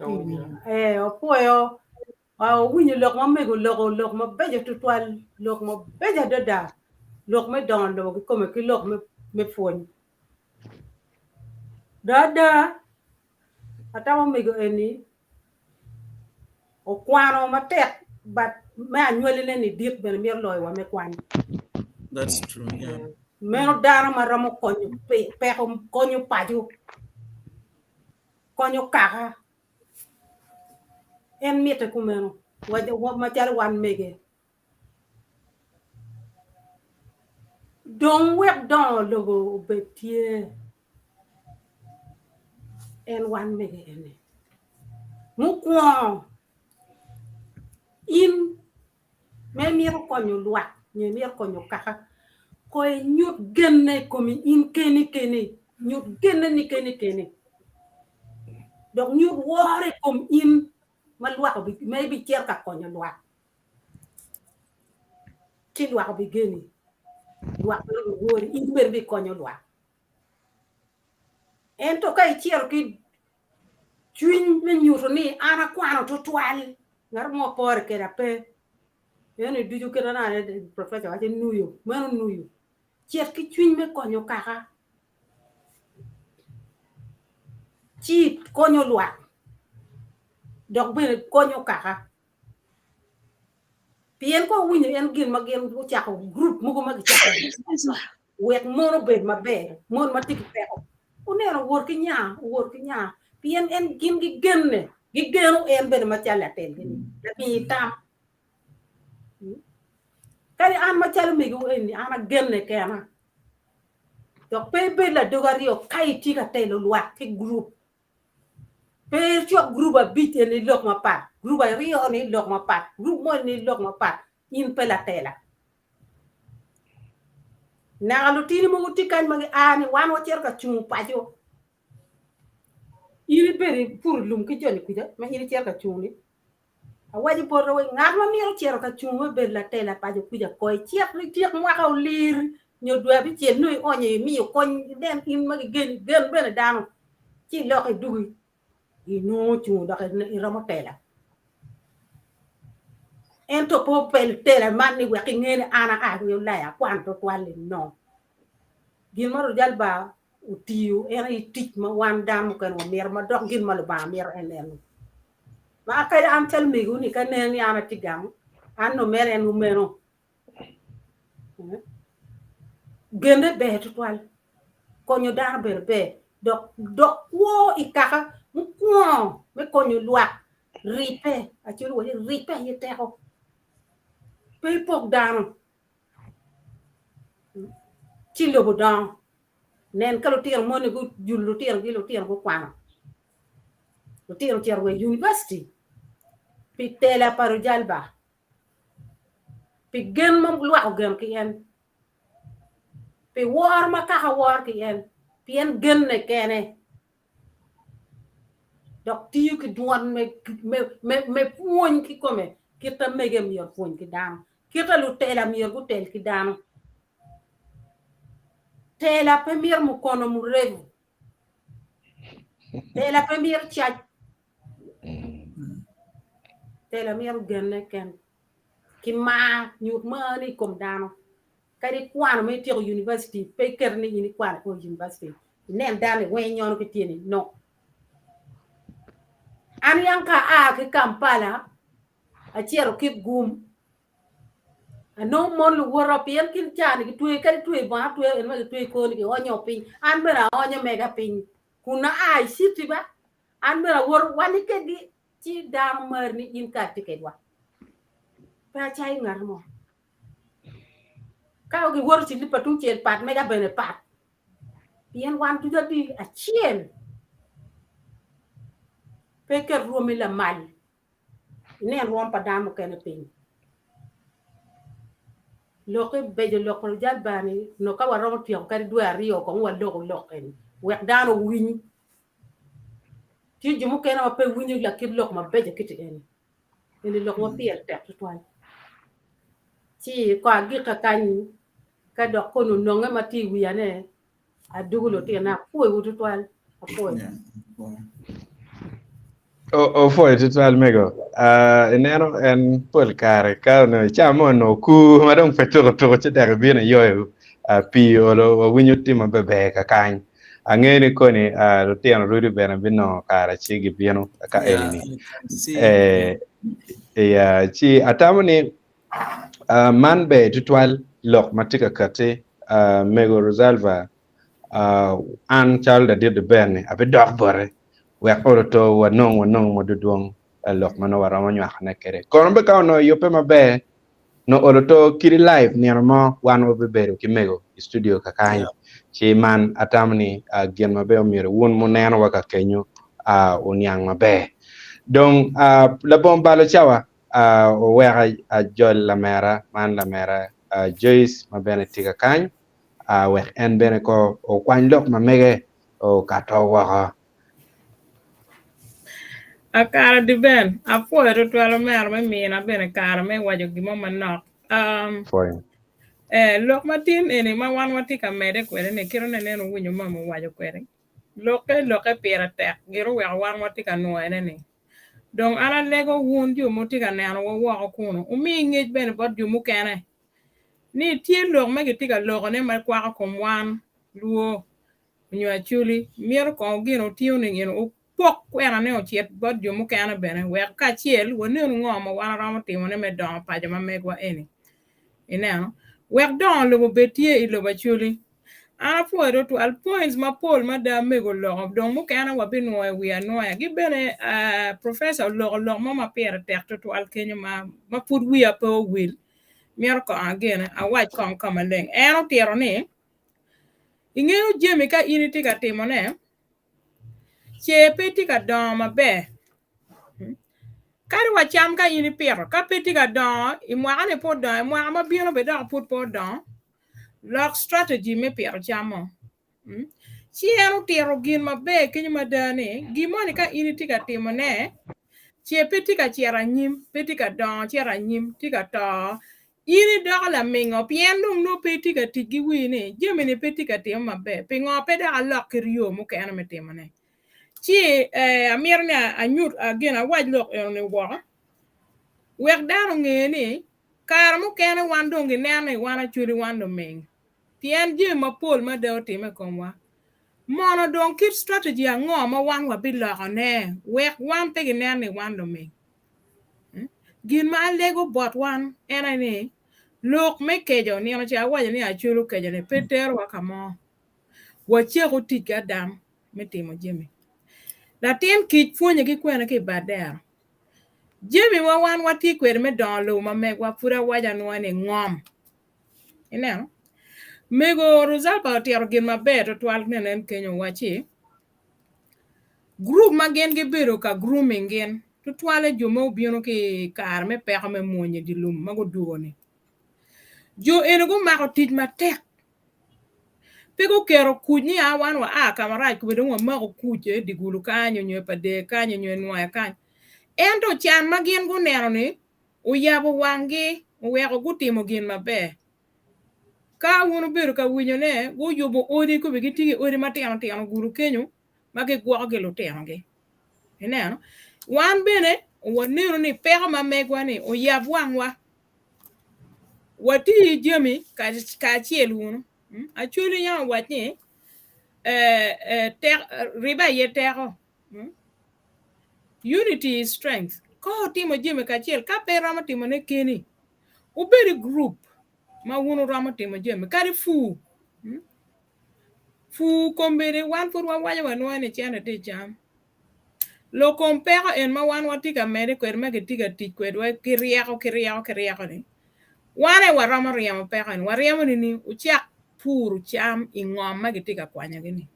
apoi winyi lok ma mego lok ma beja tutwal lok ma beja dada lok me don lo ko me ki lok me fon dada atawa mego eni o kwano matek but me anywele ne ni dik ben mir loy wa me kwan. That's true, yeah. Meno dana maramo konyo peko konyo paju konyo kaka en miete kumeno wa machal wan mege don web don logo betie en wan mege ene mukwo in me miro konyo lwa nye miro konyo kaka ko nyut genne komi in keni nyut genne ni keni donc nyut wore kom in malwa ko maybe cher ka konyo lwa ti lwa ko bigeni lwa ko wore in berbi konyo lwa ento kay cher ki chuin men nyuto ni ana kwano to twal ngar mo por ke rape yene duju ke na ne professor wa nuyo mano nuyo cher ki chuin me konyo kaka chi konyo lwa dok bene konyo kaka pien ko winyo en gin magen ko chako group mugo mag chako wek mono be maber mon matik peko unero wor ki nya pien en gin gi genne gi genu en be ma chala tel gini la bi tam kali an ma chala mi go en ana genne kema dok pe la dogario kai tika telo lwa ki group pe chok group a bit en lok ma pat group a rio ni lok ma pat group mo ni lok ma pat in pe la tela na alutini mo utikan mangi ani wan wo cer ka chung pajo iri beri pour lum ki joni kuja ma iri cer ka chung ni awaji porro we ngar ma mi cer ka chung mo be la tela pajo kuja ko cer ni tiek mo ka lir nyo dwa bi cer noy onye mi ko den in magi gen bena dano ci lo ko dugi ino chung da ka ni ramo tela ento po pel tela man ni we ki ngene ana a yo la ya kwanto twale no gin maro jalba utiyu era itik ma wan dam kan wa mer ma dox gin ma ba mer enen ma kay am tel mi ni kan ne ni ana tigam an no mer en numero gende be twal ko ñu dar be dok wo ikaka mu ko me ko ñu lwa ripe a ci wo ripe yete ko pe pok dan ci lobu dan nen kalo tier mo ne go jullu tier go kwano lo tier we university pi tela paru jalba pi gen mom lu ak gen ki en pi war ma ka war ki en pi en gen ne kene dok tiyo ki duan me puony ki kome kita mege mier puony ki dano kita lu tela mier ku tel ki dano tela pe mier mu kono mu revu tela pe mier chach tela mier genne ken ki ma nyut ma ni kom dano kadi kwano me tiyo university pe kerni ni kwano ko university nem dane we nyon ki tieni no an yanka a ki Kampala a chiero kip gum a no mon lu woro pien kin chani ki tuwe kadi tuwe ba tuwe en ma tuwe ko ni onyo pin an bera onyo mega pin kuna ai city ba an bera wor wani ke di ci dam mer ni in ka tiket wa pa chai ngar mo ka o ki wor ci lipa tu chen pat mega bene pat pien wan tu di a chien peker ruomi la mal ne ruom pa dam ko ne pin loke bejo lokol jal bani no ka waromo tiyo kadi dua rio ko walo loken wek dano win ti jumu kena pe win la kid lok ma bejo kiti en lok ma pier tek toan ti ko agi ka kan ka do ko no nga mati wiane adugulo ti na ko wutu toan ko o foi total mego enero en pol kare ka no chamo no ku madong fetoro to che der bien yo pi o winyu timo bebe ka kan angeni ko ni lo tiano rudi bena bino kare chi gi bieno ka elini ya chi atamni man be total lok matika kate mego resolver an chalda did the ben abe dog bore we akoro wanong moduduong lok mano waromo nyak ne kere kono be ka no yope mabe no oloto kiri live ni mo wan obe beru kimego studio kakany chi man atamni gen mabe omire won mo neno waka kenyo onyang mabe donc la bomba lo chawa o wera jol la mera man la mera Joyce mabene tika kany we en bene ko o kwan lok mamege o kato waka a cara di ben a poi ritualo mer me mina bene cara me wajo gimo manok lok matin ene ma wan wati ka mede kwere ne kiro ne neno winyo mama wajo kwere loke pira tek giro we wan wati ka no ene ne don ana lego wun ju muti ka neno wo wo kuno umi ngej bene bot ju mukene ni tie lok me giti ka lok ne ma kwa ko wan luo nyo Acholi mier ko gino tio ne gino pok kwera ne ochiet bod jo mukene bene we ka chiel wone ngoma wan ramo timo ne me don pa jama megwa eni ineno we don lo betie ilo Acholi ana fuero to al points ma pol ma da mego lo don mukene wa bino we anoya gi bene professor lo mama pere tek to al kenyo ma put we up o will mier ko again a white come aleng eno tiero ne ingeo jemi ka initi ka timo ne che peti ka don mabe kari wa cham ka ini pero ka peti ka don imwa ne po don imwa ma bieno be don put po don lock strategy me pero chamo chi ero tero gin mabe kinyi madane gimoni ka initi ka timo ne che peti ka chiera nyim peti ka don chiera nyim ti ka to ini dola mingo piendo no peti ka tigi wini jemi ne peti ka timo mabe pingo peda lock rio mo ka ena me timo ne chi amirna anyut again a waj lok ne wo wek daro ngeni kar mo kene wando ngi nene wana churi wando meng tien je ma pol ma de otime komwa mono don kit strategy ango ma wan wa biloko ne wek wan pe nene wando meng gin ma lego bot wan ena ni lok me kejo ni ono cha waj ni achuru kejo ne peter wa kamo wache ko tika dam metimo jemi latin kich fuonye gi kwene ki badero jemi wa wan wati kwere me don lo ma megwa pura waja nwane ngom ineno mego rozalba tiaro gin maber to al nenen kenyo wachi group ma gen ge bero ka grooming gen to twale jomo biono ki kar me peko me monye di lum mago duone jo enugo mako tij matek Peko kero kunyi awan wa kamera ku bedo ma ko kuje digulu kanyo nyo pade kanyo nyo nwa kanyo ento chan magien go nero ni uyabo wangi uweko gutimo gin maber ka wono bedo ka winyo ne go yubo odi ko be gitigi odi matiano tiano guru kenyo mage gwo ge luteno ge eneno wan bene wonero ni peko mamegwa ni uyab wangwa wati jemi ka chielu Acholi yan watni riba yetero unity is strength ko timo jeme kachiel ka pe ramo timo ne keni uberi group ma wuno ramo timo jeme kari fu kombere wan pur wa wanya wanwa ne chana te jam lo kompero en ma wan watika mere kwer ma getiga tik kwer wa kiriako ni wane waramo riamo peko en wariamo ni uchiak pur cham ingom ma getiga kwanya gini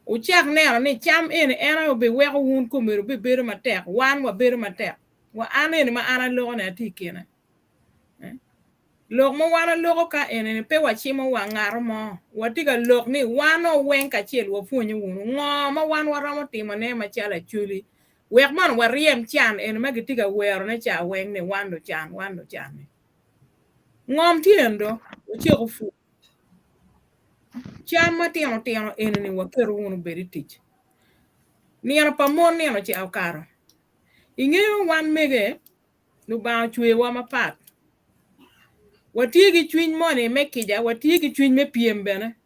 uchak nero ni cham ena obe weko wun komero be bero matek wan wa bero matek wa ane ma ana logo na tikena log mo wana logo ka ene pe wa chimo wa ngaro mo watiga log ni wano wen ka chiel wo funyo wun ngo ma wan waramo timo ne ma chala chuli wek man wariem chan ene ma gitiga wero ne cha wen ne wando chan ngom tiendo uchiko fu cham matino ene ni wakero wun beri tich niano pamon niano chi aukaro ingeo wan mege no ba chwe wa mapat watigi chwiny mone mekija watigi chwiny me piem bene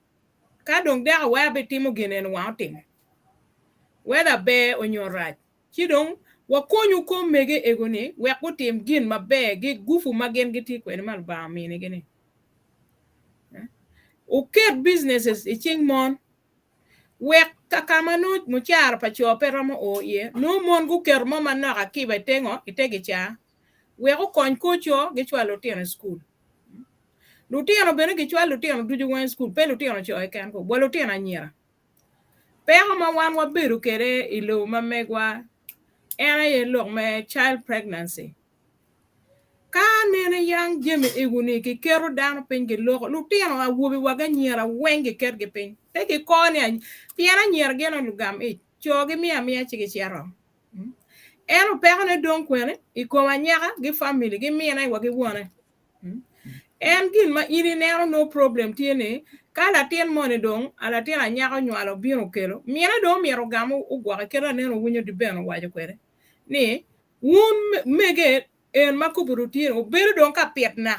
ka dong da wa be timo ginen wa timo whether be onyoraj chidong wakonyu ko mege egoni we ko tim gin mabe gi gufu magen giti kwen mal ba mine gene uket businesses iching mon wek kakamano muchar pa chope ramo o ye no mon gu ker mama na akiba tengo itege cha we ko kon kocho gi chwalo tiene school lutiano bene gi chwalo tiene duju wen school pe lutiano cho kan ko bolo tiene anyira pe ma wan wa beru kere ilo mamegwa ena ye lok me child pregnancy ka nene yang jeme eguni ki kero dan penge lok lutiano a wobi waga nyira wenge kerge pen tege kone piana nyira geno lugam choge mia chige chiaro eno perne don kwene ikoma nyaka gi family gi mina wagi wona en gin ma ini nero no problem tiene kala tien mone don ala tien anyaka nywalo biro kelo mina do miro gamu ugwa kera neno winyo di beno wajo kwere ni wun mege en makuburu tiene o bero don ka piet na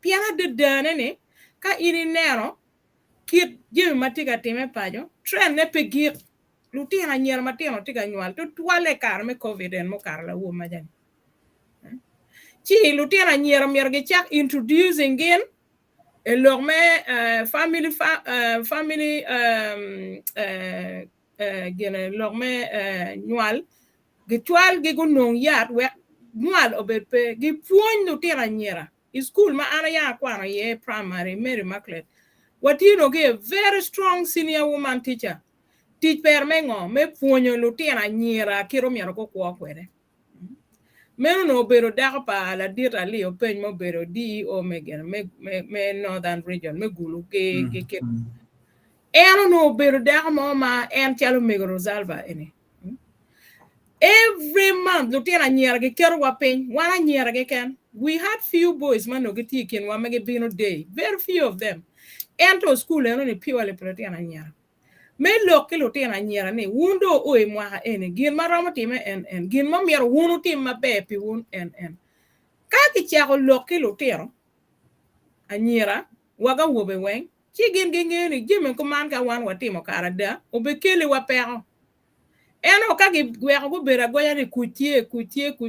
piana de dane ne ka ini nero kit jemi matiga time pajo trend ne pegir lutina nyer matino tiga nywal to twale kar me covid en mo kar la wo majani chi lutina nyer mer ge chak introducing again elor me family gene lor me nywal ge twal ge gunong yat we nywal obepe ge puon lutina nyera school ma ana ya kwano ye primary Mary Maclet watino ge very strong senior woman teacher teach per mengo me puonyo lutina nyira kiro miero ko kwa kwere meno no bero dako pa la dira li open mo bero di o megen me northern region me gulu ke eno no bero dako mo ma en chalo mego rosalva ene every month lutina nyira ke kero wa pen wana nyira ke ken we had few boys man no geti ken wa mege bino day very few of them ento school eno ni purely lutina nyira me loke lutina nyira ni wundo oi mwa ene gin maramo time en gin ma miero wunu tim mabe pi wun en ka ki chako loke lutiro anyira waga wobe wen chi gin ni jime ko man ka wan watimo karada obekele wa pero eno ka gi gwero go bera goya ni kutie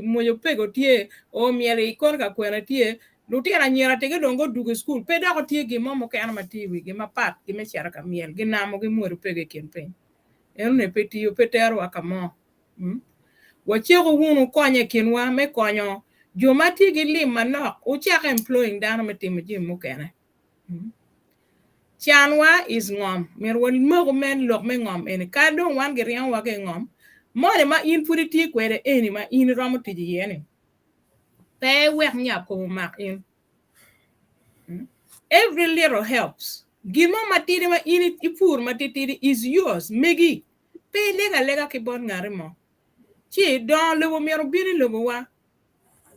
moyo pego tie o miele ikon ka kwena tie lutina nyira tege dongo dugo school peda ko tie gi momo ka ma tiwi gi mapat gi me chara ka miel gi namo gi moro pege kempen eno ne petio petero akamo wachego wunu konye kinwa me konyo joma ti gi lim manok uchaka employing dano metimo jim mukene chanwa is ngom merwon mogo men lok me ngom ene ka don wan gi rian wa ge ngom mone ma in puri ti kwere eni ma in romo tiji yene pe wek nya ko mak in every little helps Gimo matiri ma ini ipur matitiri is yours. Megi. Pe lega ki bon ngarimo. Chi don lewo miero bini lewo wa.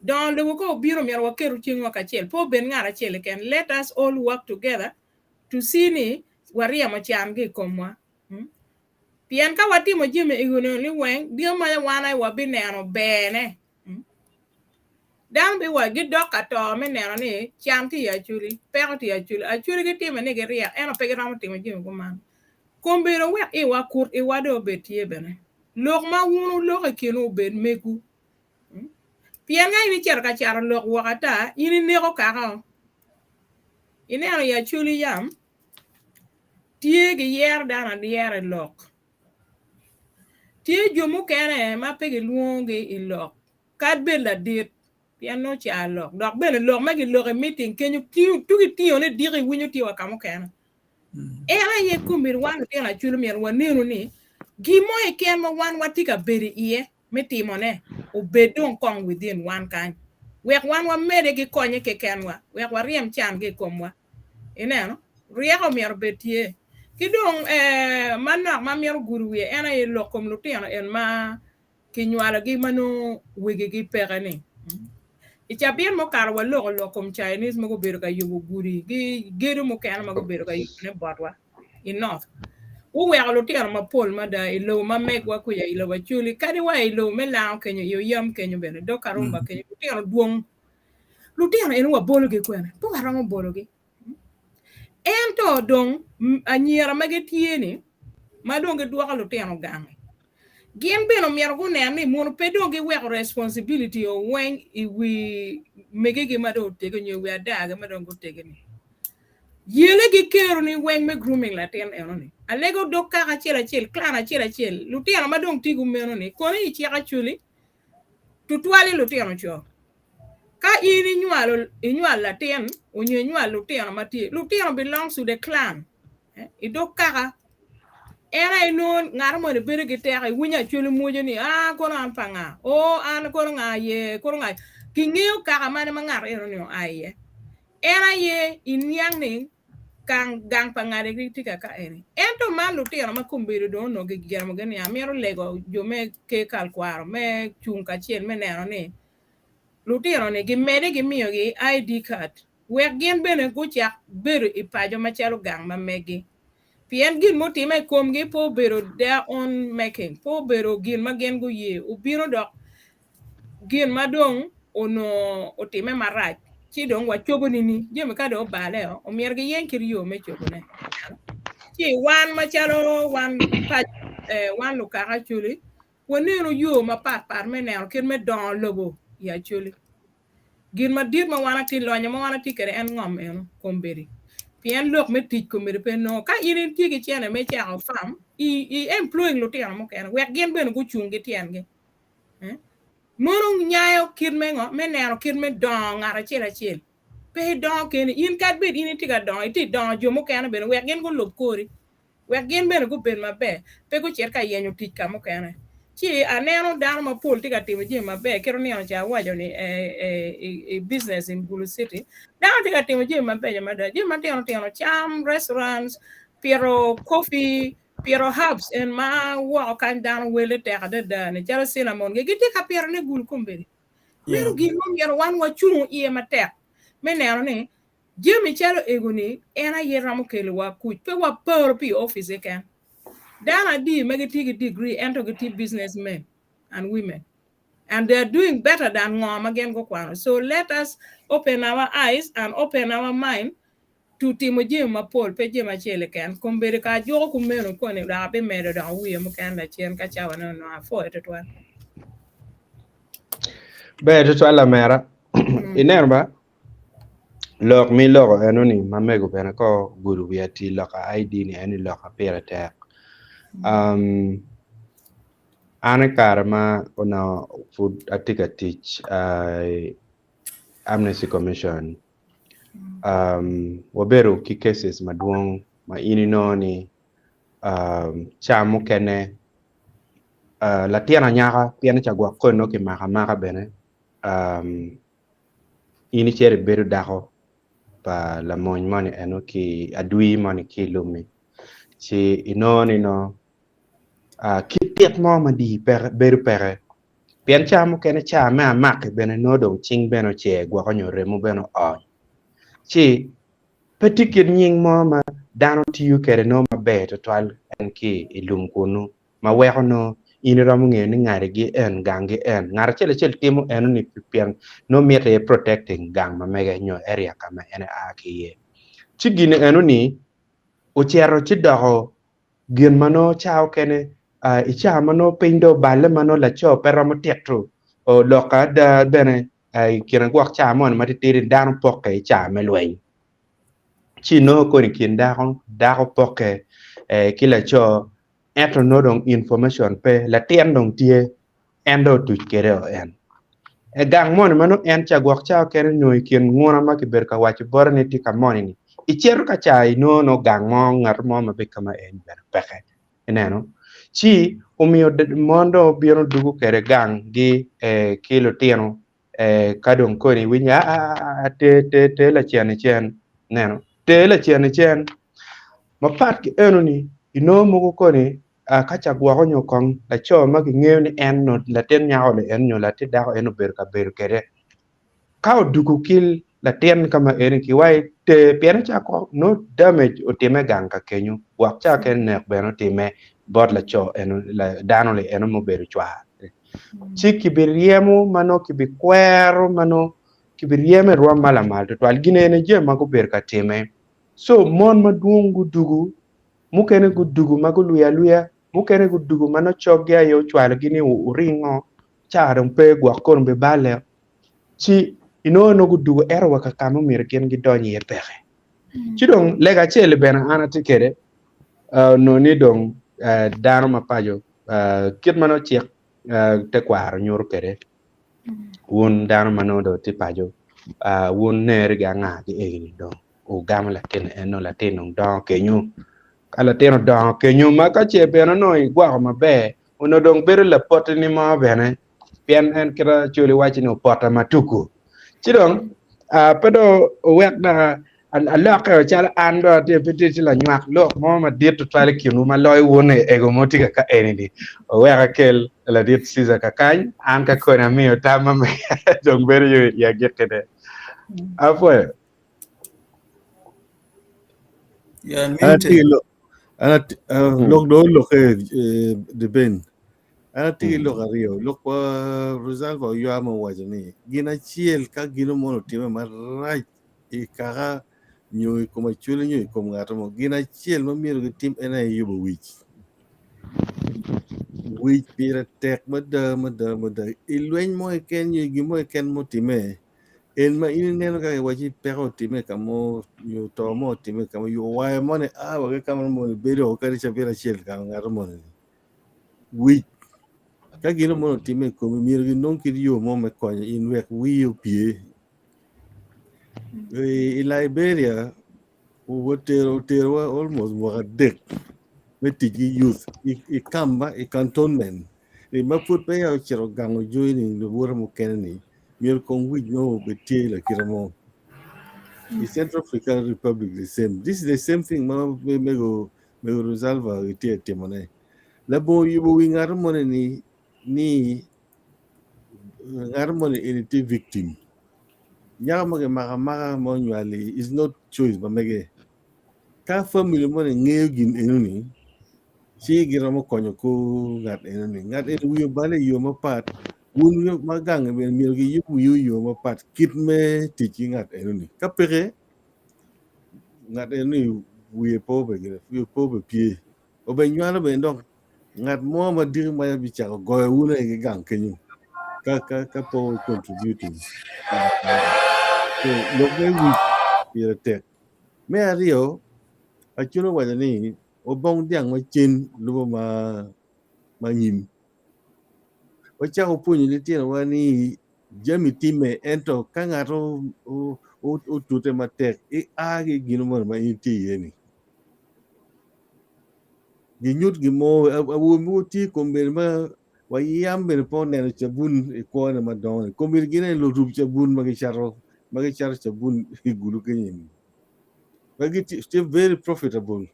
Don lewo ko biro miero wa keru chingwa kachel. Po ben ngara chele ken. Let us all work together to see ni waria machamgi komwa. Pian ka watimo jime iguno ni weng. Dio maya wana wabine ano bene. Dan be wa gidok ato me neno ni chanti ya chuli. Pero ti ya chuli. A chuli ki time ni geria. Eno pegi ramo time jime kuman. Kumbiro wek iwa kur iwa do betie bene. Lok ma wunu lok kinu ben meku. Pian nga ini cher ka charo lok wakata, ini neko kaka. Ini ano ya chuli yam, tie gi yer dana di yer lok. Tie jomu kene ma pegi luongi i lok. Kad ben la dit, pian no cha lok. Dok ben lok ma gi lok e meeting kenyu tuki tiyo ne diri winyo tiyo kamo kene. Era ye kumir wan tiyo na chuli mier wanenu ni, gimo e ken ma wan watika beri iye, me timo ne. Obed don't come within one kind. Wek wan wa mede gi konye ke kenwa. Wek wa riem chan gi komwa. Ineno, rieko mier betie. Kidong manak ma mier guruwe ena ye lokom lutino en ma kinywala gi mano wege gi pegani. Ichabian mo karwa lokom Chinese mo go bedo ka yugo guri gi gedo mo kana mo go bedo ka yugo ne bodwa. In north. Uwe alutiano ma pol mada ilo ma megwa kuya ilo wa chuli kadi wa ilo me lao kenyo yo yam kenyo bene do karumba kenyo lutiano duong lutiano eno wa bologe kwene po garamo bologe ento dong anyira magetieni madonge duaka lutiano gange gien beno mier gune ni mono pedonge we responsibility o when we megege mado tego nyo we adaga madongo tegeni yele gi kero ni weng me grooming la ten enoni alego doka ka chela klana chela lutiano madong tigu meno ni kono ichi ka chuli tutwali lutiano cho ka ini nywal la ten onye nywal lutiano mati lutiano belongs to the clan idoka ka era inon ngarmo ne bere gi tere winya chuli mojo ni kono ampanga an kono ngaye kono ngaye kingeo ka mane mangar enoni aye era ye inyang ni gang pangare kritika ka eri ento man lutino ma kumbiri do no gi germo gani amiro lego jo me ke kalkwaro me chunka chien me neno ni lutino ni gi mede gi miyo gi ID card wek gien bene guchak bero ipajo machalo gang ma megi pien gin motime kom gi po bero their own making po bero gin ma gen go ye ubiro dok gin madong ono otime marach chi dong wa chobo nini jeme ka do bale o mier ge yen kiri yo me chobo ne chi wan machalo wan pa wan lu ka chuli wonero yo ma par me ne ken me don lobo ya chuli gin ma dir ma wana tin lonya ma wana tikere en ngom en komberi pien lok me tik komberi pe no ka irin tigi chene me cha fam i employing lo tian mo ken wek gen ben go chungi tian ge mono nyayo kirmengo menero kirme don ngara chela chel pe don ken in kat bit in tiga don iti don jomo kana ben wek gen go lob kori wek gen ben go ben mabe pe go cher ka yenyo tika mo kana chi aneno dan ma pol tiga timo je mabe kero ni cha wajo ni business in Gulu City dan tiga timo je mabe je mada je mateno cham restaurants pero coffee Piero hubs and ma walk and down wele terre de dane jara cinnamon ge gite ka piero ne gul kumberi meru gi mom yero wan wa chunu ie matek menero ne jemi chalo egoni ena yeramo kele wa kuch pe wa por pi office ken dana di megeti degree ento geti businessmen and women and they're doing better than ngom again go kwano so let us open our eyes and open our mind tu timo jema pol pe jema chele ken kombere ka jo ku meno ko ne da be medo da wiye mo kan la chen ka chawa no afo etwa be to ala mera inerba lok mi lok enoni mamego bena ko guru yati lok ID ni eni lok pera tek ane karma ona food atika teach Amnesty Commission wabero ki cases maduong ma ini noni chamu kene la tiana nyaka piana chagwa kono ki maka bene ini chere beru dako pa la mon moni eno ki adui moni ki lumi chi inoni no kitiet mo ma di beru pere pien cha mo kene cha me amak bene no dong ching beno che gwa ko nyore mo beno on chi petikin nying mo ma dano tiyu kere no ma be to twal en ki ilum kunu ma weko no in rom nge ni ngare gi en gangi en ngar chele timo en ni pien no miete protecting gang ma mege nyo area kama ene a ki ye chigine enu ni uchero chidoho gin mano chao kene icha mano pindo balle mano la cho pero mo tekto o loka da bene kina gwak cha mon ma tiri dan poke cha melwen chi no ko ni kin da ko poke kila cho eto no dong information pe la tien dong tie endo tu kere o en gang mon mano en cha gwak cha kene no kin ngona ma ki ber ka wachi bor ni ti ka mon ni ichero ka chai no gang mo ngar mo ma be kama en ber peke eneno chi umio mondo biro dugu kere gang gi kilo tieno kadon koni winya te la chen neno te la chen ma pat ki enoni ino mugo koni kacha gwa ko nyokon la cho ma ki ngeo ni en no la ten nya ole en nyo la te da eno ber ka ber kere ka dugu kil la ten kama en ki wai te pian cha ko no damage o time gang ka kenyu wak cha ken nek beno time bot la cho eno la dano le eno mo ber chwa chi kibiriemu mano kibikwero mano kibirieme ruwa mala mal to al gine ne je mago ber ka time so mon madungu dugu mukene gudugu mago luya mukene gudugu mano chogya yo chwal gini uringo charum pe gwa korbe bale chi ino no gudugu erwa ka kama mirken gi donyi ye pexe chi dong lega chele bena ana tikere no ni dong dano mapajo kit mano chiek te kwaro nyor kere won dano mano do ti pajo won ner ga nga gi egni do o gam la ten eno la ten do kenyu ala ten do kenyu ma ka che bena no igwa ma be uno dong bere la pot ni ma bene pien en kira chuli wachi no pota matuku chidong pedo wek na Allah ka chala ando te petit la nyak lo mo ma dit to tale kinu ma loy woni ego motika ka enidi o weka kel la dit siza ka kany an ka kona mi o tama me dong beri yo ya gekede afwe Yeah, Anati muted. lo anati lok do lok de ben. Anati lok ario lok pa Rosalva yo ama wajani. Gina chiel ka gino mono time marai ikara nyoy kuma chule nyoy kuma ngatomo gina chiel ma miero gi tim ena yubo wich pira tek mada ilwen mo ken nyoy gi mo ken mo time en ma in neno ka wachi pero time kamo yo tomo time kamo yo wae mo ne wage kamo mo bedo kari chapira chiel ka ngaro mo wich ka gino mo time ko miero gi non kiri yo mo me konyo in wek wiyo pie in Liberia tero almost more dek metigi youth I kamba I cantonment I maput pe ya chero gango joining the war mo kenani mier kong wich no betie la kiramo the Central African Republic the same this is the same thing mego Rosalva itie temone la bo yubo wingar mone ni ngar mone ini victim nyama ke maka mo nyali is not choice ba mege ka family mo ngeo gin enuni si gira mo konyo ko ngat enuni ngat en wiyo bale yo mo pat wun yo magang ben miyo gi yo mo pat kit me tiki ngat enuni ka pere ngat enuni wiyo pobe gira wiyo pobe pie o ben nyalo ben dong ngat mo ma dir ma bi cha go wuna e gang kenyu ka po contributing so lo me wi pire tek me ario achuno wajani obong diang ma chin lubo ma nyim wacha opunyi ni tien wani jami time ento kangato o tute matek agi gino mo ma inti yeni ginyut gimo awu muti komber ma wa yam ber po ne chabun ko ne ma don komber gine lo rub chabun magi charo chabun gulu kenyin but it's still very profitable.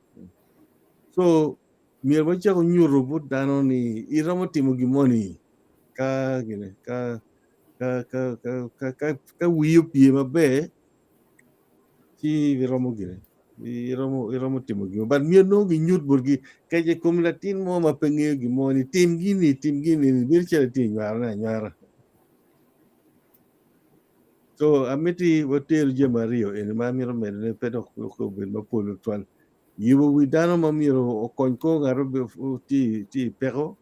So mir ba cha ko nyuro but dano ni iramo timo gimoni ka gine ka wiyo pie mabe ci iramo gine iramo timo gimo but mir no gi nyut burgi kaje kum latin mo ma penge gimoni tim gini ni bir cha tin nyara so amiti hotel je mario en ma miro mene pedo ko ben ma polo twan yiwo wi dano ma miro o kon ko ngaro be ti pero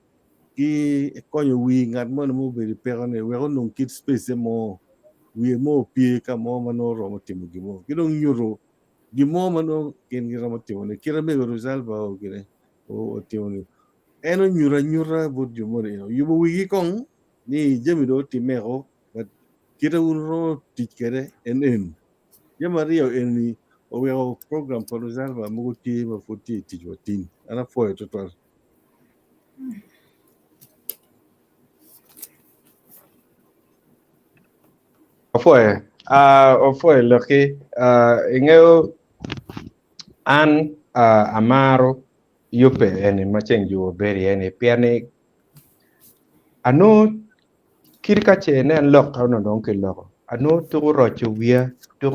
ki konyo wi ngat mo mo be pero ne we no kit space mo wi mo pie ka mo mano ro mo timo gimo ki dong nyuro gimo mano ken gi ro mo timo ne kira me rizal ba o gire o timo ne eno nyura but jumo ne yiwo wi kong ni jemi do timero but kira unro tikere en ya Maria en o weo program por reserva muti ma futi tijotin ana foi total Ofwe loki ingeo an amaro yupe ene macheng ju beri ene piane ano kirka che ne lok no don ke lok ano to rocho wia to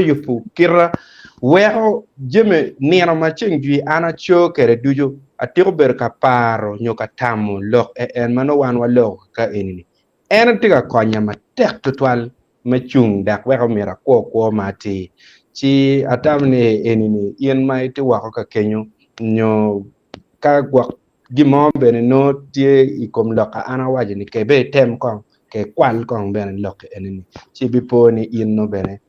yupu kira wero jeme nero macheng ju ana cho kere dujo atiro ber ka paro nyoka tamu lok en mano wan wa lok ka enini en tiga konya ma tek tutwal machung dak wero mira ko mati chi atamne enini yen mai ti wako ka kenyo nyo ka gwak gimo bene no tie ikom loka ana waje ni kebe tem kong ke kwal kong bene lok enini chi bipo ni in no bene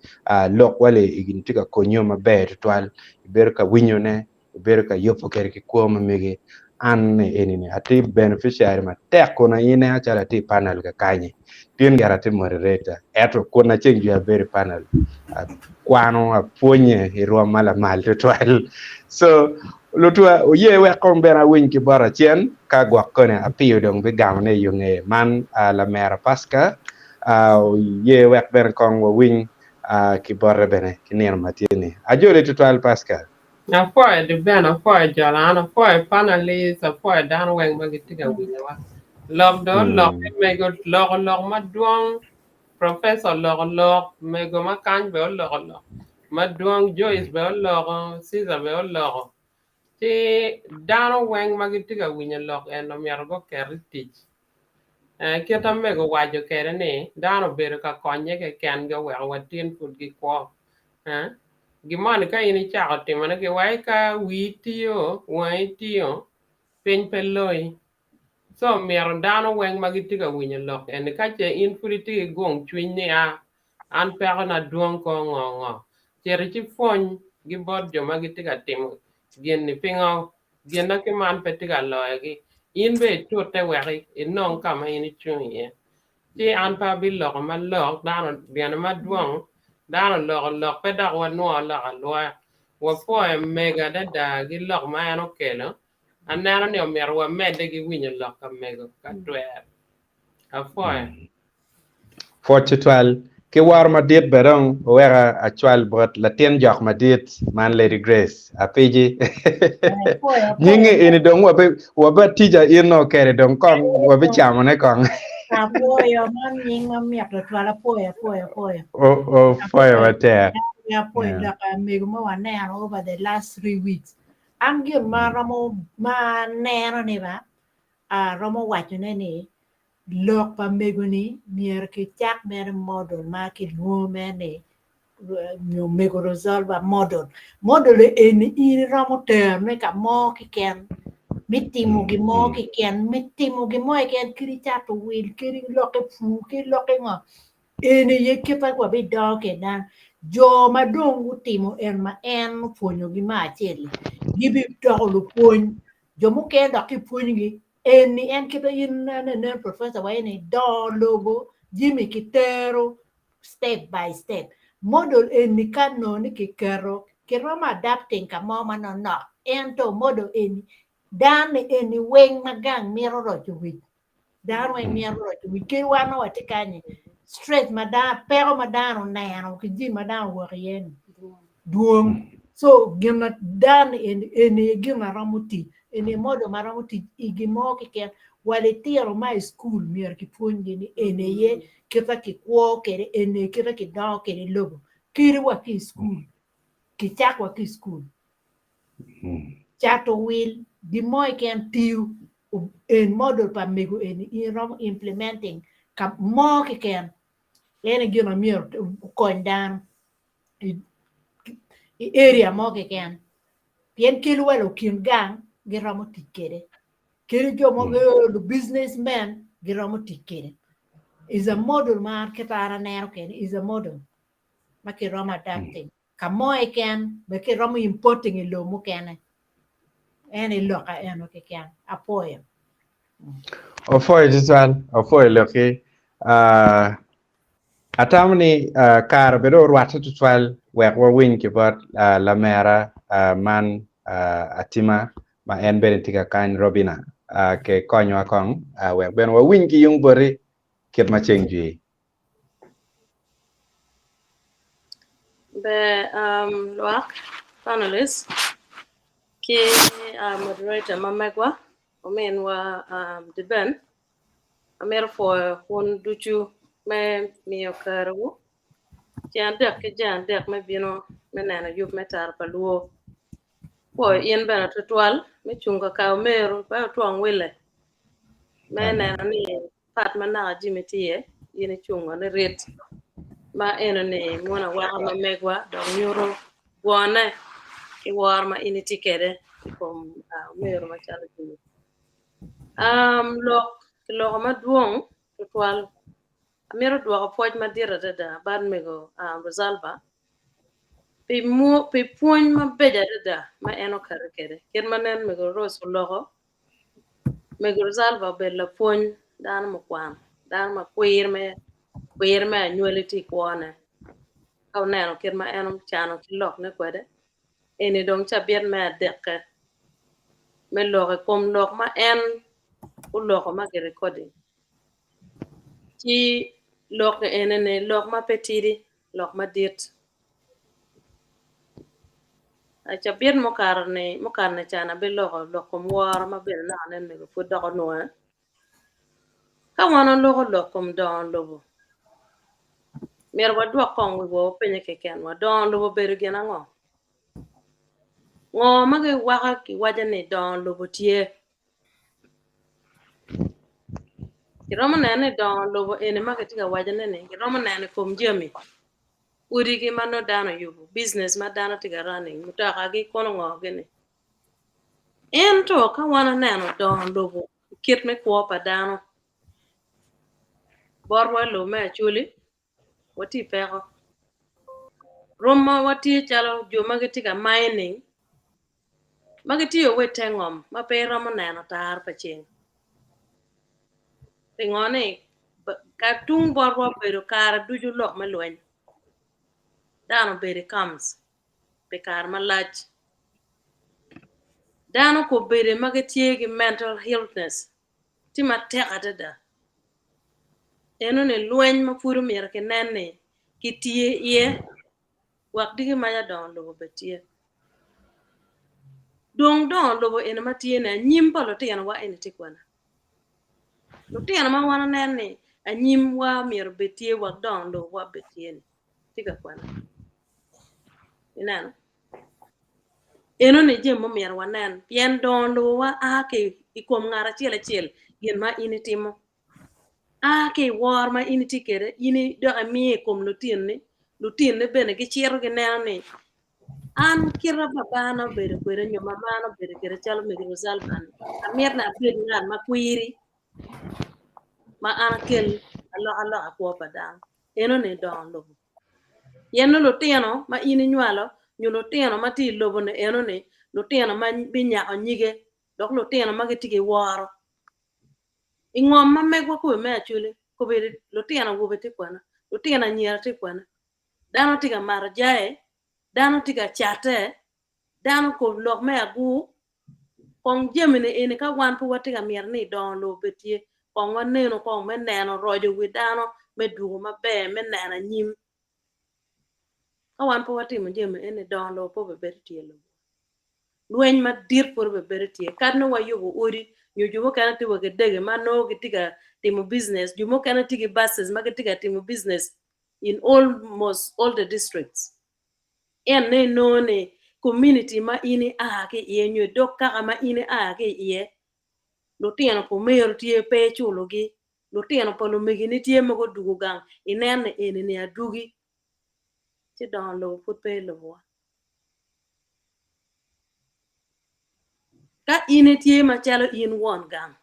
lok wale igin tika konyo maber twal ber ka winyo ne ber ka yopo ker ki ko mamege an enini ati beneficiary ma tek kona ine achala ti panel ka kanye pien garati moderator eto kona chengi ya very panel kwano aponye irwa mala mal twal so lutwa ye we kon bena win ki bara chen ka gwa kone apio dong be gamne yunge man la mera paska ye we ben kon win ki bara bene ki ner matini ajore tutwal paska Na foi de bena foi jala na foi panali sa foi dan weng magitiga wiwa. Log do log me go log ma duong professor log me go ma kan be log ma duong Joyce be log Caesar be log ti dan weng magitiga winya log en no mier go kertich. Kita me go wajo kere ni dano bero ka konye ke ken go we watin food gi ko. Gimana ka ini chako timana ke wai ka witio pin peloi so mier dano weng magitiga winya lok en ka che in puriti gong chwinni an pego na duong ko ngongo chere chi fony gi bod jo magitiga tim gien ni pingo gien na ke man petiga loegi in be tote weri inong kama ini chunye ti an pa bi lok ma lok dano gien ma duong dano lok pedak wa no la loa wa po mega da gi lok ma ano kelo anana ne omer wa mede gi winyo lok ka mego ka twer a po for tutwal ke war ma dit berong wera actual bot la ten jok ma dit man lady grace apiji nyingi ini dong wa ba tija ino kere dong kong wa bi chamo ne kong Apoyo, man, ying a miak, the twala poya. o fire wa te Yeah, point like I make one over the last 3 weeks. I'm give my Ramo man neva. Ramo watching any look pa meguni near ki chak mer model market woman you make a resolve a model in Ramo term make a more can mitimo gi mo ki ken mitimo gi mo ken kiri chato wil kiri loke fu kiri loke ngo ene ye kepa kwa be dog dan jo madongo timo en ma en fonyo gi ma chele gibi to lu pon jo mu ke da ki pon gi eni en kepa yin ne professor wa ene do logo jimmy kitero step by step model eni kan no ni ki kero ma adapting ka mo ma no ento model eni dan eni weng magang miro rocho wi dan weng miro rocho wi ke wano watikanye straight madam pero madam nano kiji madam worien duong so gina dan en gina ramuti en modo maramuti igimo ke wale tiro my school mier ki puonji ni ene ye kita ki kwo kere ene kita ki daw kere lobo kiri wa ki school ki chak wa ki school chato will di moy ken tiu en model pa mego en in implementing ka mo ki ken ene gina mier ko dan area mo ki ken pien kilo walo kin gang giramo tikere kiri jomo the businessman giramo tikere is a model man ketara nero ken is a model maki roma adapting kamo ken maki roma importing ilo mo ken ene loka eno ke ken apoyo Ofoi jiswal, ofoi loki. Atamni kar bedo rwata tutwal wek wa win ki bot la mera man atima ma en benetika kan Robina ke konyo akong wek ben wa win ki yung bori ket ma chengi. Be luak panelists ki moderator mamegwa omen wa deben amer for one duchu me mio karu jan dek me bino me nana yup metar paluo po yen bena tutwal me chunga ka meru pa tuang wile me nana ni pat mana jimitie yen chunga ne ret ma eno ne mona wa mamegwa do nyuro wona ki war ma initi kede kom meru ma chala jimi lok ma duong tutwal amiro dwoko poj ma dira dada ban mego Rosalba pe puony ma beja dada ma eno kare kede kien manen mego Rose loko mego Rosalba be la puony dan mo kwan dan ma kwir me anywele ti kwane kau neno kien ma eno chano ki lok ne kwede eni dong cha biet me adeke me loke kom lok ma en uloko ma ke recording ki lok enene lok ma petiri lok ma dit acha bien mo karne chana be lok kom war ma be na nen me fu do no ka wana lok kom don lobo mer wa do kon wo penye ke ken wa don lobo be gena ngo ma ke waka ki waja ne don lobo tie ki romo ne don lobo ene ma ke tiga waja ne ki romo ne kom jemi uri gi mano dano yubu business ma dano tiga running mutaka gi kono ngo gene ento ka wana neno don lobo kit me kwa pa dano borwa lo me Acholi wati Peko Roma wati chalo jo magetiga mining magetiyo we tengom ma pe romo neno tar pa ching tingone ka tung borwa pero kara duju lok me lweny dano bere comes pe kar malach dano ko bere magetiye gi mental illness ti ma teka dada eno ne lweny ma puro mier ke nene kitie ye wak digi maya don lobo betie don lobo ene matie ne nyim palo tiyan wa ene tikwana lo tiyan ma wana nene anyim wa mier betie wak don lobo wa betie ne tika kwana inano eno ne jemo mier wanen pien don lobo wa ake ikom ngara chiel gin ma ine timo ake war ma ine tikere ine do amie kom lutin ne bene gi chiero gi neno ne an kira babana bere kwere nyo mamano bere kere chalo me Rosalba amier na bed ngan ma kwiri ma an kel alo akwo padan eno ne don lobo yeno lo tieno ma ini nywalo nyulo tieno ma ti lobo ne eno ne lo tieno ma binya onyige dok lo tieno ma getige waro ingom ma megwa ko me Acholi ko bere lo tieno wo bete kwana lo tieno nyier te kwana dano tiga mar jae dano tiga chate dano ko lok me agu kong jemine ene ka wan pu watiga mier ni don lo betie kong waneno kong me neno rojo wi dano me dugo mabe me neno nyim ka kawan po watimo jeme ene Dongo Lobo po be ber tielo lweny ma dir por be ber tie kad no wayugo odi nyojumo kana tiwo ke dege ma no gitiga timo business jumo kana tigi buses ma gitiga timo business in almost all the districts en ne no ne community ma ini ke ye nyo dokka ma ini ke ye lo tieno po mayor tie pe chulogi lo tieno po lo megini tie mago dugu gang inene ene ne adugi ti Dongo Lobo put pe lo ka ine tie ma chalo in won gang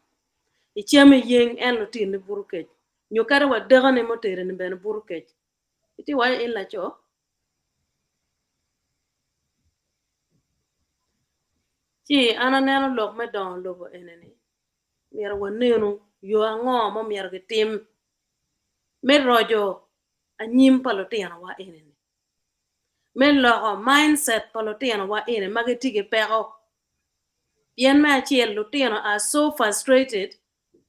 ichame yeng en lo tin burke nyo kara wa daga ne motere ne ben burke iti wa in la cho ti ana neno lok me Dongo Lobo enene mier wa nenu yo ango mo mier ke tim me rojo anyim palotiano wa enene me lo mindset palotiano wa ene magetige pero yen me achiel lutiano are so frustrated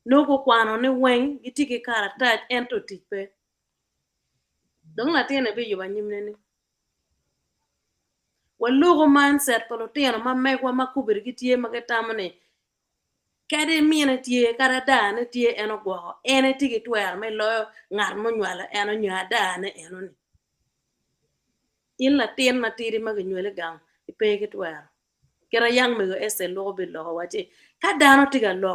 no ko kwano ne weng gitike karataj ento tikpe dong la tiene be yo banyimne ne walugo mindset palotiano ma megwa makubir gitie magetamne kade miene tie kada dane tie eno gwo ene tigi twer me lo ngar mo nywala eno nya dane eno ni in la tien matiri magnywele gang ipege twer kera yang mego ese lo be lo wache ka dano tiga lo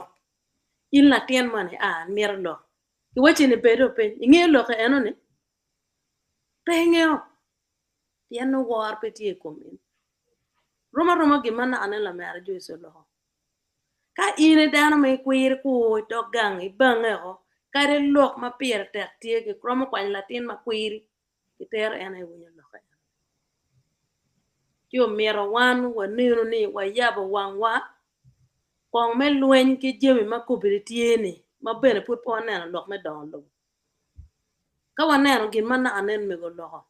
in la tien mane mier lo iwache ne bedo pe nge lo ka eno ni pengeo tien no war pe tie komin roma gimana anela me arjo iso lo ka ine dano me kwir ku to gang ibangeo kare lok ma pier tek tie ke kromo kwan latin ma kwir iter ene winyo lo ka yo miero wan wa neno ni wa yabo wang wa kong me lweny ke jemi ma kubiri tiene ma bene put po neno lok me Dongo Lobo ka wa neno gin mana anen me go lo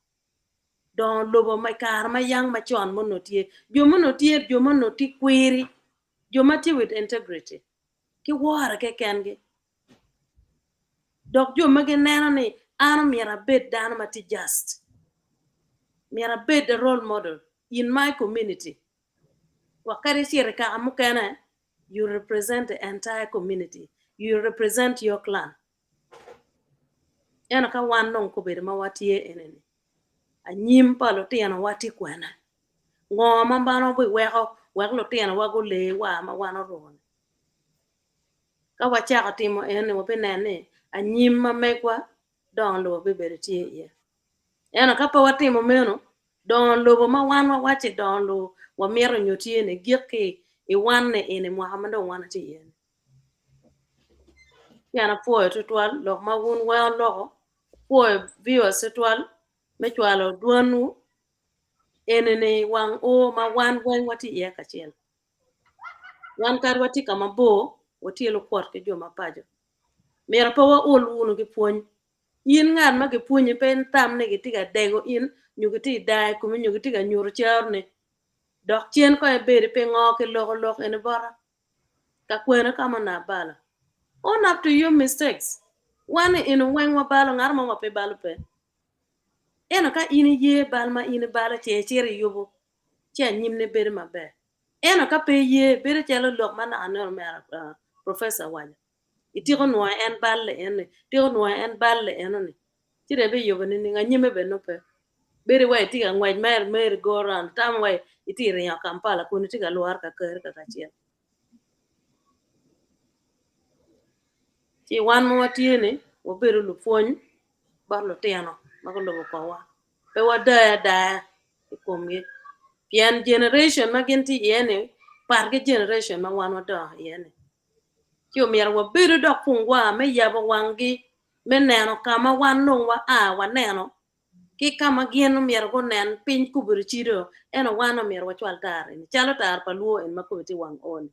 Dongo Lobo ma kar ma yang ma chon mono tie jo mono ti kwiri jo ma ti with integrity ki wara ke kengi dok jo ma ge neno ni an miera bet dano ma ti just miera bet the role model in my community wakari sire ka amukene you represent the entire community you represent your clan ena ka wan non ko bere ma watie enene anyim palo tiano wati kwena ngoma mbano bi weko tiano wago le wa ma wano ron ka wacha timo ene wo benene anyim ma mekwa Dongo Lobo be bere tie ye ena ka pa watimo meno Dongo Lobo ma wan wa wache Dongo Lobo wa miero nyotie ne gike iwanne ene Muhammadu wana ti yen yana poe tutwal lok ma wun wa loko poe biwa tutwal me chwalo duanu enene wang o ma wan wen wati ye kachiel wan kar wati kama bo wati lo kwat ke joma pajo mera pa wa ol wunu gi puonj yin ngan ma gi puonj pen tam ne gi tiga dego in nyugi ti dai kuma nyugi tiga nyur charne dok chien ko e beri pe ngo ke loko ene bora ka kwena kama na bala own up to your mistakes one in when wa balo ngar mo pe balo pe eno ka ini ye bal ma ini bala che chere yobo che nyimne beri mabe eno ka pe ye beri chelo lok mana anor mera professor wanya itiko no en balle en tiko no en balle enoni chire be yobo ni nganyime be no pe beri wa tiga ngwaj mer goran tam wa itire ya Kampala kuni tiga luar ka ker ka chiel ti wan mo tiene wo beru lu fuony bar lo tiano mago lo ko wa pe wa da ikomge pian generation magenti yene par ke generation ma wan da yene ti o mier wo beru do kungwa me yabo wangi me neno kama wan no wa wa neno ki kama gien mier go nen piny kubur chiro eno wano mier wa chwal tar ni chalo tar paluo en makoti wang on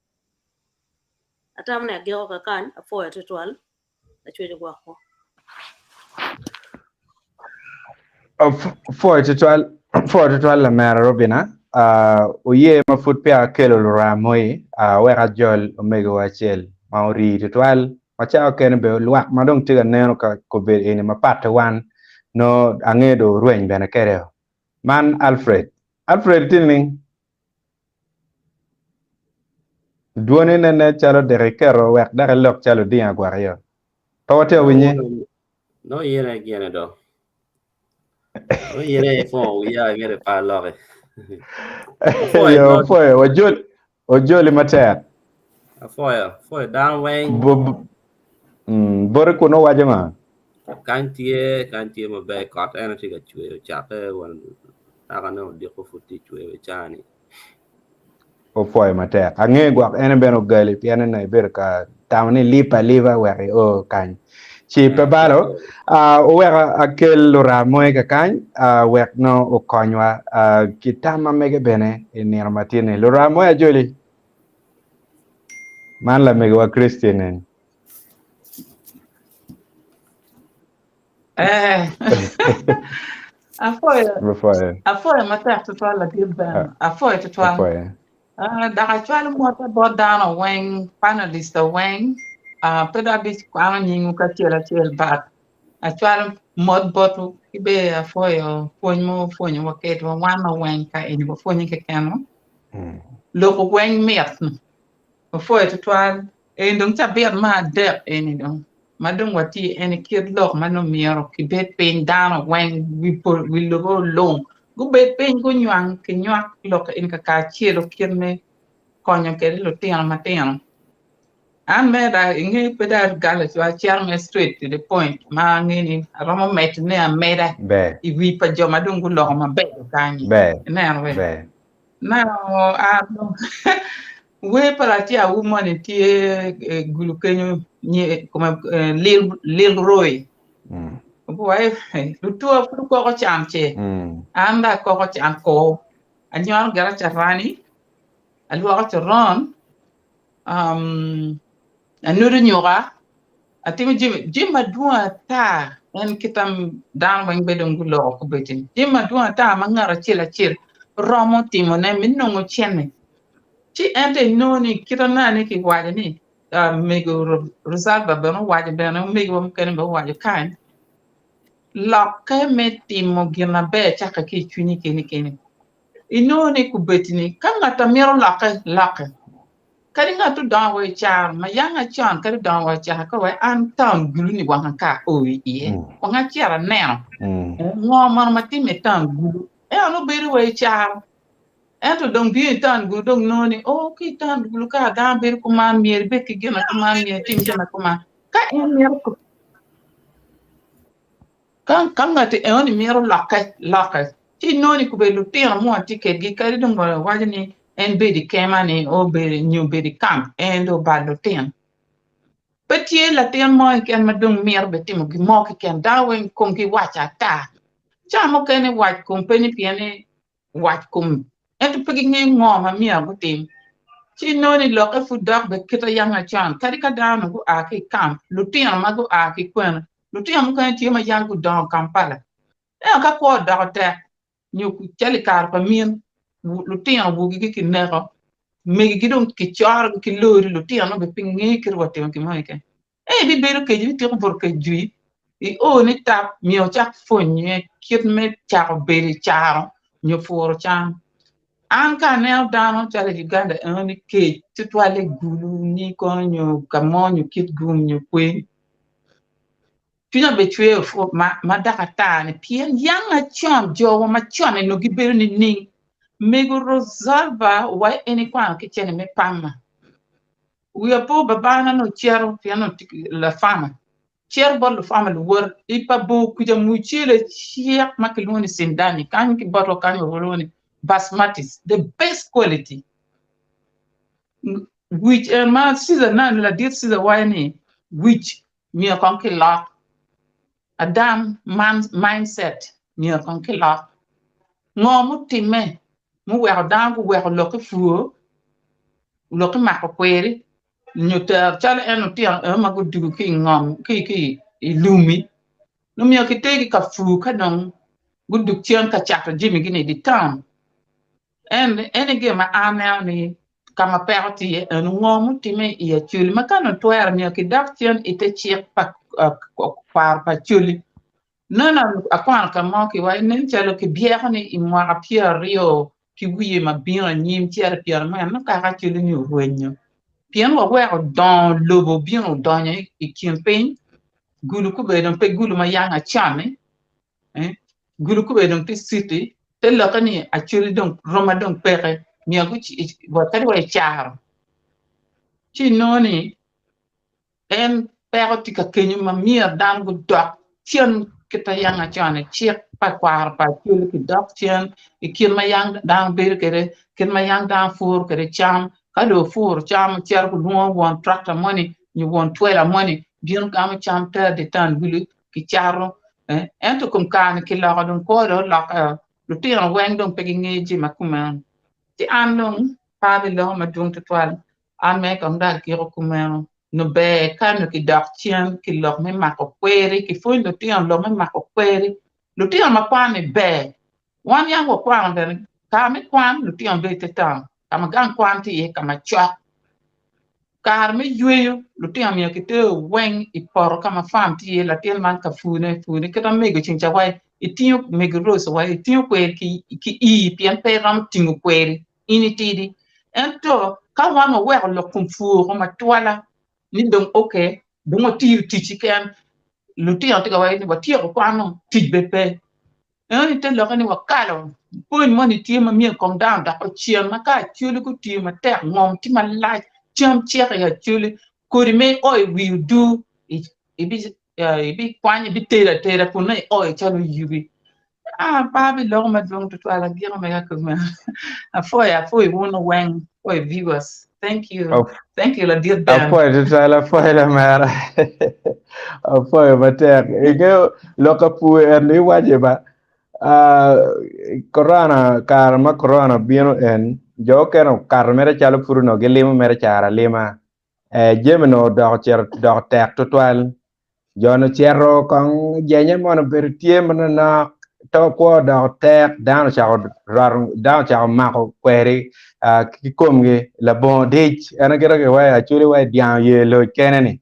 atamne ageo ka kan afo etwal achweje gwako for to la mera robina oye ma fut pia kelo ramoi wera jol omego achel maori to ma cha ken be luak madong tiga neno ka ko be ene ma pat wan no angedo rueny bena kere Man Alfred. Alfred Tilling. Duone nene chalo derekero wek dare lok chalo dia gwario. Tawate winye. No yene again do. No yene for we are get a pile of it. Yo foy ojoli matek. For down wing. Bore kuno wajama. Can't my back got anything at you chapter when I don't know the footy to Chani. O foy matek. Ange gwak ene beno gali piano na iberka tamani lipa wari o kany. Chi pebalo wera akel lura moe ka kany wek no o konywa kitama mege bene inir matine lura moe joli. Man la mege wa Christian. Afoya mata to twala dilban. Afoya to twala. Daka twala mota bodana wang panelist wang. Peda bis kwa nyingu ka tiel bat. A twala mod botu ibe afoya fonyo waket wa wana wang ka eni bo fonyo ke kano. Loko wang miat. Afoya to twala ndong ta biat ma dek eni dong. Madung wati any kid look mano miro ki bet pain down when we logo long go bet pain go nyang ki nyak look in ka chiro kirne konya ke lo tian matian am meda inge pedar galas wa charm straight to the point ma ngini romo met ne ameda I we pa joma dungu lo ma be kani na we na we para ti a woman ti gulu kenyo ni como lil roy boy lu to fu ko chamche anda ko cham ko anyor gara charani alu ko ron anuru nyora atimi jim madua ta en kitam dan wang bedon gulo ko betin jim madua ta mangara chila romo timo ne minno chenne ci ente noni kitana ne ki waje ni mego resalva beno waje beno mego ken be waje kan lokke metimo gina be chaka ki chuni keni inoni ku betini kanga tamiro lokke kadi nga tu don we char ma yanga chan kadi don we char ko we an tam gulu ni wanga ka o ye wanga chara neno ngo man matime tam gulu e ano beri we char ento dong bi tan gu dong noni ki tan gu ka da ber ko man mier be ki gena ko man mier tim gena ko man ka en mier ko kan ngati e oni mier lakka ti noni ku be lu tin mo ticket gi ka dong wajani en be di kema ni o be new be di camp en do ba lu tin petie la tin mo ken ma dong mier be tim gi mo ki ken da wen kom ki wacha ta chamo ken wach company piene wach kum eto pegi ngi ngoma mia gutim ci noni loke fu dog be kita yanga chan kadi ka dano go aki camp lutia ma go aki kwen lutia mo kan ti ma yang go don kampala e ka ko dote nyu ku chali kar pa min lutia bu gi ki nego me gi don ki char ki lori lutia no be pingi ki rote ki ma ke e bi beru ke ji ti ko bor ke jui I o ni tap mi o chak fonye kit me chak beri charo nyu for chan an ka ne dano chale Uganda ni ke tutwale gulu ni konyo kamonyo kit gumnyo kwe pina betwe fo ma dakata ne pien yanga chom jo ma chone no giberu ni mego rosalva wa eni kwa ke chene me pama we apo babana no chero piano la fama cher bol fama le wor ipa bo kuja muchele chiak makiloni sindani kan ki boto kan roloni basmatis the best quality which ma season na la dit season wine which mi kon ki la adam man's mindset mi kon ki la ngomu timme mu wer dan ku wer lo ki fuo lo ki ma ko kweri nyuta chala eno tia ma go dugu ki ngom ki ilumi no mi ki tegi ka fu ka non gudu tian ka chata jimi gini di town and ene ge ma amel ni kama perti en ngomu time ya chuli makano toer mi ki dak tian ite chiek pa par pa chuli Non, a quan ka mo ki wa nen chalo ki biera ni I mwa ka pia rio ki wiye ma bien nyim tiara pia ma na ka chulu ni wenyo. Pien wa wa don lobo bien don I kimpin gulu ku be don pe gulu ma yanga chame gulu ku be don pe city te lo ka ni a chulu don roma don pere mi agu wa ta wa char. Chi noni en pero tika kenyu ma mia dan gu dok chien kita yang a chane chiek pa kwar pa chulu ki dok chien kin ma yang dan ber kere kin ma yang dan fur kere cham ka do fur cham chier ku no won tractor money you want twela money bien kam cham ta de tan bulu ki charo en to kum kan ki la don ko do la lu ti ran wen don pe ngi ji ma kuma ti an long pa bi lo ma dung to twal an me kam dal ki ro kuma no be kan ki dak chien ki lok me mako kweri ki fu lo tian lo me mako kweri lo tian ma kwa me be wan yang wo kwa den ka me kwan lo tian be te tan kam gan kwan ti e kam chwa kar me yueyo lo tian mi ki te wen I por kama fam ti e la tian man ka fu ne ka ta me go chin cha wai I tiyo me go ro so wai I tiyo kwer ki I pian pe ram tingu kweri ini tidi ento ka wan mo we lo kum fu ko ma twala ni dong okay bungo ti ti ken lu ti ante ga wai ni wa ti ko kwano ti be pe ni te lo ni wa kalo point mo ni ti ma mi kong down da ko chien ma ka chulu ku ti ma te ngom ti ma la cham che ya chulu ko ri me oi will do it bi kwani bi te ko na oi chalu yubi pa bi lo ma dong to ala gira me ka ma foi won wen oi viewers thank you la dear Dan Apoy tutala apoy la mera. Apoy batek. Ige loka pu ni waje ba. Corona karma corona bieno en jo kero kar mere chalo puru no gelimo mere chara lima. Jemeno do tek tutwal. Jono cherro kong jenye mono bertie mana to ko da tek down cha rar down cha mako kweri ki komge la bon dich ana kira ke wa churi wa dian ye lo kenani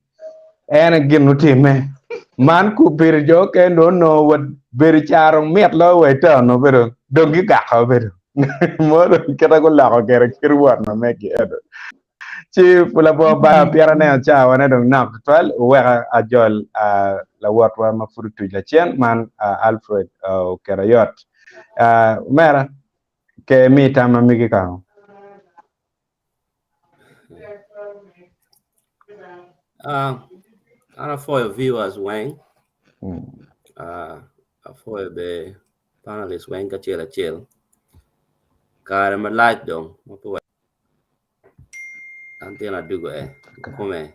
ana ginu time man ku bir jo ke no wat bir charo met lo we to no bero dongi ga ka bero mo kira ko la ko kere kirwa na meki edo ci la bo ba piara ne cha wane dong nak twal we a jol la wat wa ma frutu la chen man Alfred Kerayot mera ke mi tama mi ki ka Ana for viewers Wang for the panelists Wang ka chela kare ma light dong mo po antena dugo come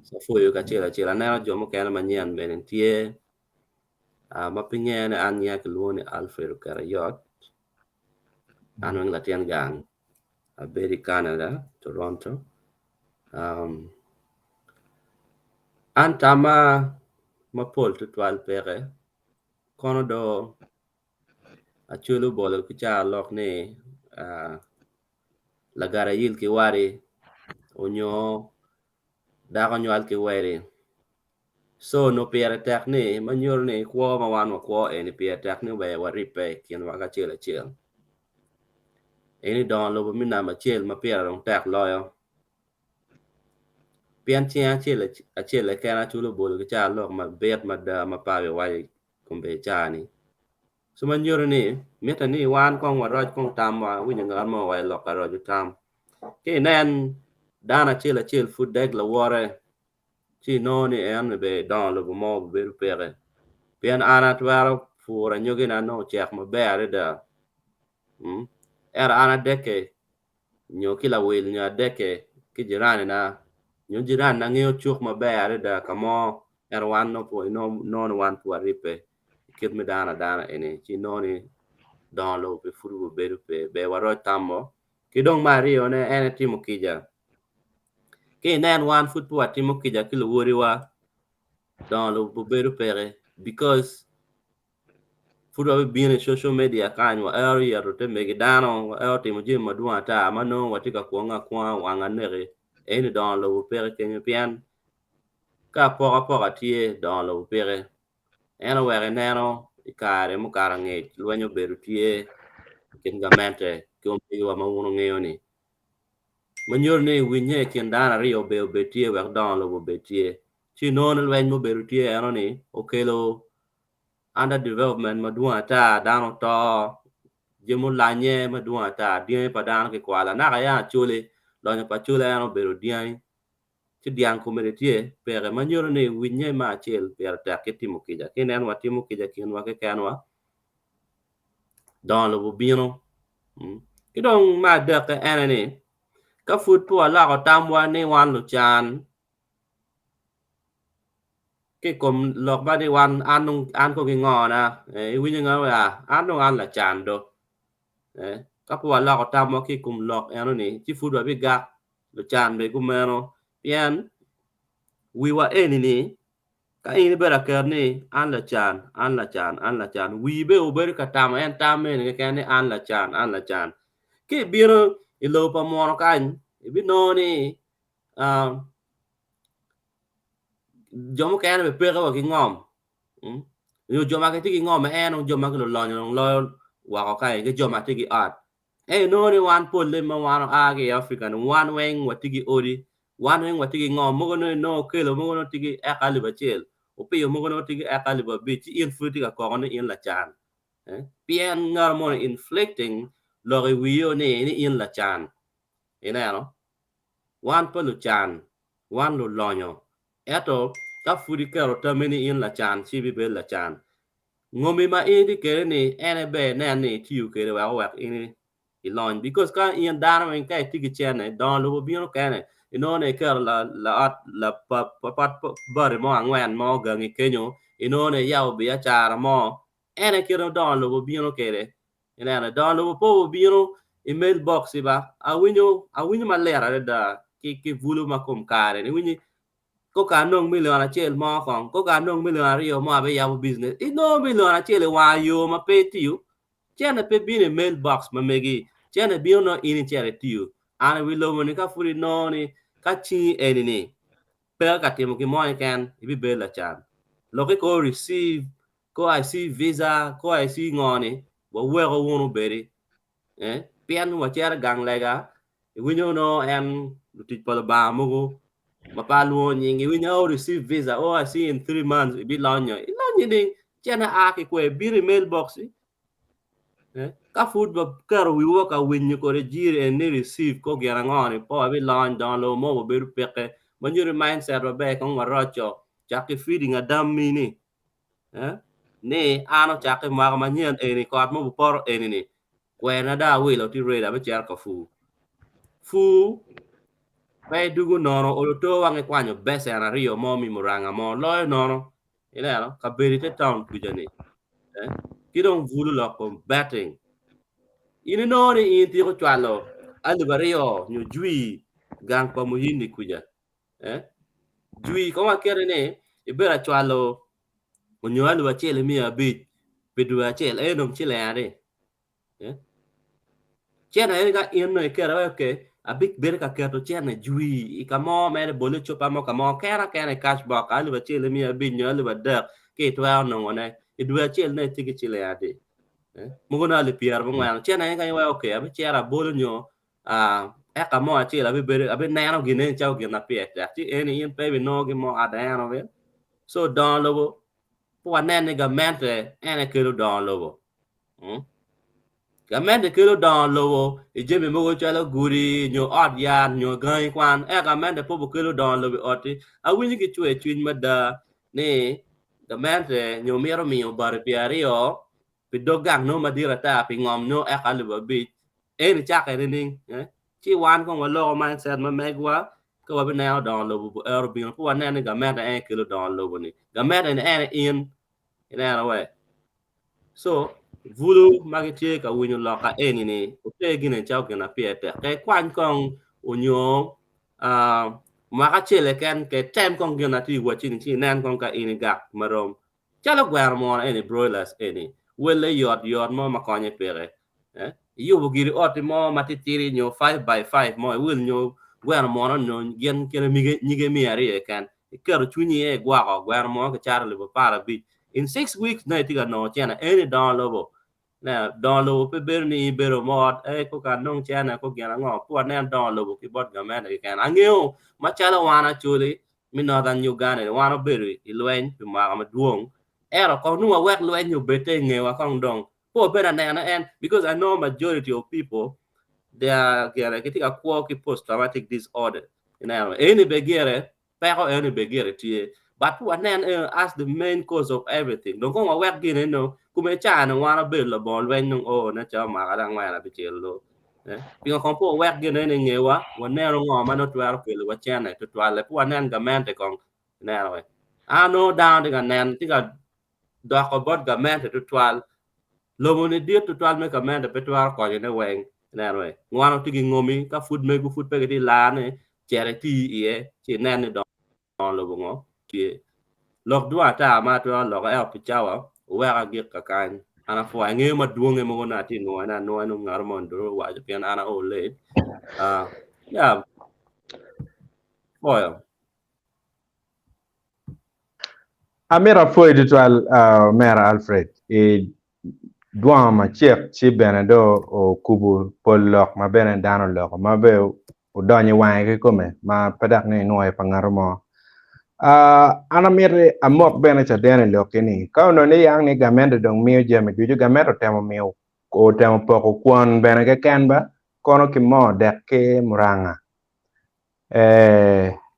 so for you ka chela na jo mo kana manyan benen tie ma pinyen anya ke luoni Alfred Kerayot anong latian gang Berry Canada Toronto antama mapol tutwal pere kono do achulu bolo kicha lok ne la gara yil ki wari onyo daga nywal ki wari so no pere tekni manyor ne kwo ma wan kwo eni pere tekni we wari pe kien waka chela chel eni don lo mi na ma chel ma pere rong tek loyo pian chia chela kana chulo bolo kicha lok ma bet ma da ma pa we wai kumbe chani so manyor ni meta ni wan kong waraj kong tam wa winya ngal mo wai lok aroj tam ke nen dana chel food deg la wore chi no ni en be don lo mo be pere pian ana twaro fura nyogi na no chek ma bere da era ana deke nyo kila wil nya deke ki jirani na nyo jirani na ngeo chuk ma bere da kamo er wan no po no wan po ripe kit me dana ene chi no ni don lo be furu be waro tammo ki dong mario ne ene timo kija ke nan wan foot po timo kija kilo wori wa don lo be pere because furo bien social media kan wa area rote mege dano timo jim madua ta mano watika kuanga kwa wanga nere ene don lo pere kenyo pian ka poka tie don lo pere eno wege neno ikare mu karange luenyo beru tie kin gamente kiompi wa mawuno ng'eyo ni manyor ni winye kin dana rio be betie wek don lo betie chi non lwen mo beru tie eno ni okelo under development madua ta dano to jemu lanye madua ta die pa dano ke kwala na ga ya chule lo nya pa chule eno beru die ci diang ko meretie pere manyor ni winye ma chel per ta ke timo kija kinen wa timo kija kin wa ke kanwa don lo bino kidong ma de ke enani ka fut po la ko tamwa ni wan lu chan ke kom lok ba ni wan anung an ko ki ngona e winye ngawa anung an la chan do ka po la ko tamwa ki kum lok enani ci fut wa bi ga lu chan be kumeno pien wi wa enini ka ini bera kerni an la chan wi be ober ka tam en tam ne ke ni an la chan ke biro ilo pa mono kan bi no ni jomo kan be pega wa ki ngom yo joma ke ti ngom en joma ke lo lo wa ko kai ke joma ti art no ni wan pol le ma wan a ke african wan wen wa ti ori wan wen wa ti ngom mo no kelo mo no ti e ka ba chel opiyo mo no tigi akali ba bi ti in fruit ka ko ne in la chan pien ngar mo inflicting lori wiyo ne ni in la chan ina no wan pelu chan wan lo lonyo eto ka fudi kero tamini in la chan si bi be la chan ngomi ma indi kere ni ene be ne ni tiu kere wa ini ilon because ka in dano en kai tigi chene don lo bi no kene inone ker la pat bare mo angwen mo gangi kenyo inone yaw bi achara mo ene kero don lo bi no kere ene don lo po bi no email box ba awinyo malera da ki vulu makom kare ni winyi ko ka nong million achel mo kon ko ka nong million ario mo abe yaw business ino million achel wa yo ma pe tiu chene pe bine mailbox ma megi chene bio no ini chere tiu ana wi lo ni ka furi no ni ka chi enini pe ka timo ki mo ken ibi be la chan lo ke ko receive ko I see visa ko I see ngoni wo we go wonu beri pian wa chere gang lega wi no en ti pala ba mo mapalu nyingi we now receive visa I see in 3 months ibi lonyo ding chene a ki kwe biri mailbox ka food ba kar wi wo ka win ko rejire en ni receive ko gera ngoni po abi lawn down lo mo be peke manjuri mindset ba be ko ngarocho chaki feeding adam mini ni ano chaki ma manyen eni ko mo por eni ni kwena da wi lo ti reda be cher ka fu pe dugu nono o to wange kwanyo bese ana rio mo mi muranga mo lo nono ile no ka berite town kujani kidong vulu lo ko betting ini no ni inti ko chwalo ali bario nyu jui gang pa muhindi kuja jui ko ma kere ne ibera chwalo onyo ali ba chele mi abit pedu a chele nom chele ade chena ene ga in no kere ke abik ber ka keto chena jui ikamo mere bole chopa mo kamo kera kere cash box ali ba chele mi abit nyo ali ba der ke to no ngone idua chele ne tigi chele ade mugona le piar mo ngana chena ga wa okay abi chera bolo nyo eka mo achila abi bere abi nano gine chao gina pieta ti eni in pe no gi mo adano ve so don lobo po anene ga mente ene kelo don lobo ga mente kelo don lobo e jeme mo chala guri nyo od ya nyo gan kwan e ga mente po kelo don lobo oti awinyi ki chwe twin mada ni ga mente nyo miro mi bar piario pidogang no madira ta pi ngom no e kalu bi eni chaka ni chi wan ko lo mindset ma megwa ko wa na don lo bu er bi ko wa na ga meta en kilo don lo ni ga meta en in ina we so vulu magite ka winyo lo ka eni ni o te gine chao gina piete ke kwan kong onyo maka chele ken ke tem kong gina ti wa chin chi nan kong ka ini ga marom chalo gwer mo eni broilers eni wele yot mo makonye pere you will get out more matitiri nyo 5x5 mo will nyo gwer mo no gen kene mige mi ari kan kero chunyi e gwa ko gwer mo ka char le para bi in 6 weeks na tiga no chana any Dongo Lobo na Dongo Lobo pe berni bero mod ko ka nong chana ko gana ngo ko na Dongo Lobo ki bot gamen ke kan angeo machala wana chuli mi northern Uganda wana beri ilwen pi ma duong era ko nu wet lwen you bete ngewa kong dong po bera na and because I know majority of people they are getting a quirky post-traumatic disorder. You know, any begere, pero any begere to but what then as the main cause of everything. Don't go work again, you know, come chan and wanna build a ball when you oh, not your marang man a pichelo. Because compo work again in Ewa, when never man not work with what channel to 12, one and gamante kong. Now, I know down the nan, think a dock about gamante to 12. Lobo ni dia to 12 me gamante petuar ko ne weng. Anyway, ngoano tigi ngomi ka food me go food pe di lane charity e ci nen Dongo Lobo ngo ti lok dua ta ma to lok e pichawa we ga git ka kan ana fo nge ma duonge mo na ti no na no no ngar mon do wa pian ana o le yeah boy Amira foi de tual Mera Alfred e Dwa ma chek chi benado o kubu polok ma benen dano lok ma be o donye wange kome ma padak ni noy pangaromo ana mire amok bene cha dene lokini ka no ni yang ni gamendo dong miyo jeme juju gamendo temo miyo ko temo poko kwon bene ke kenba kono ki mo dek ke muranga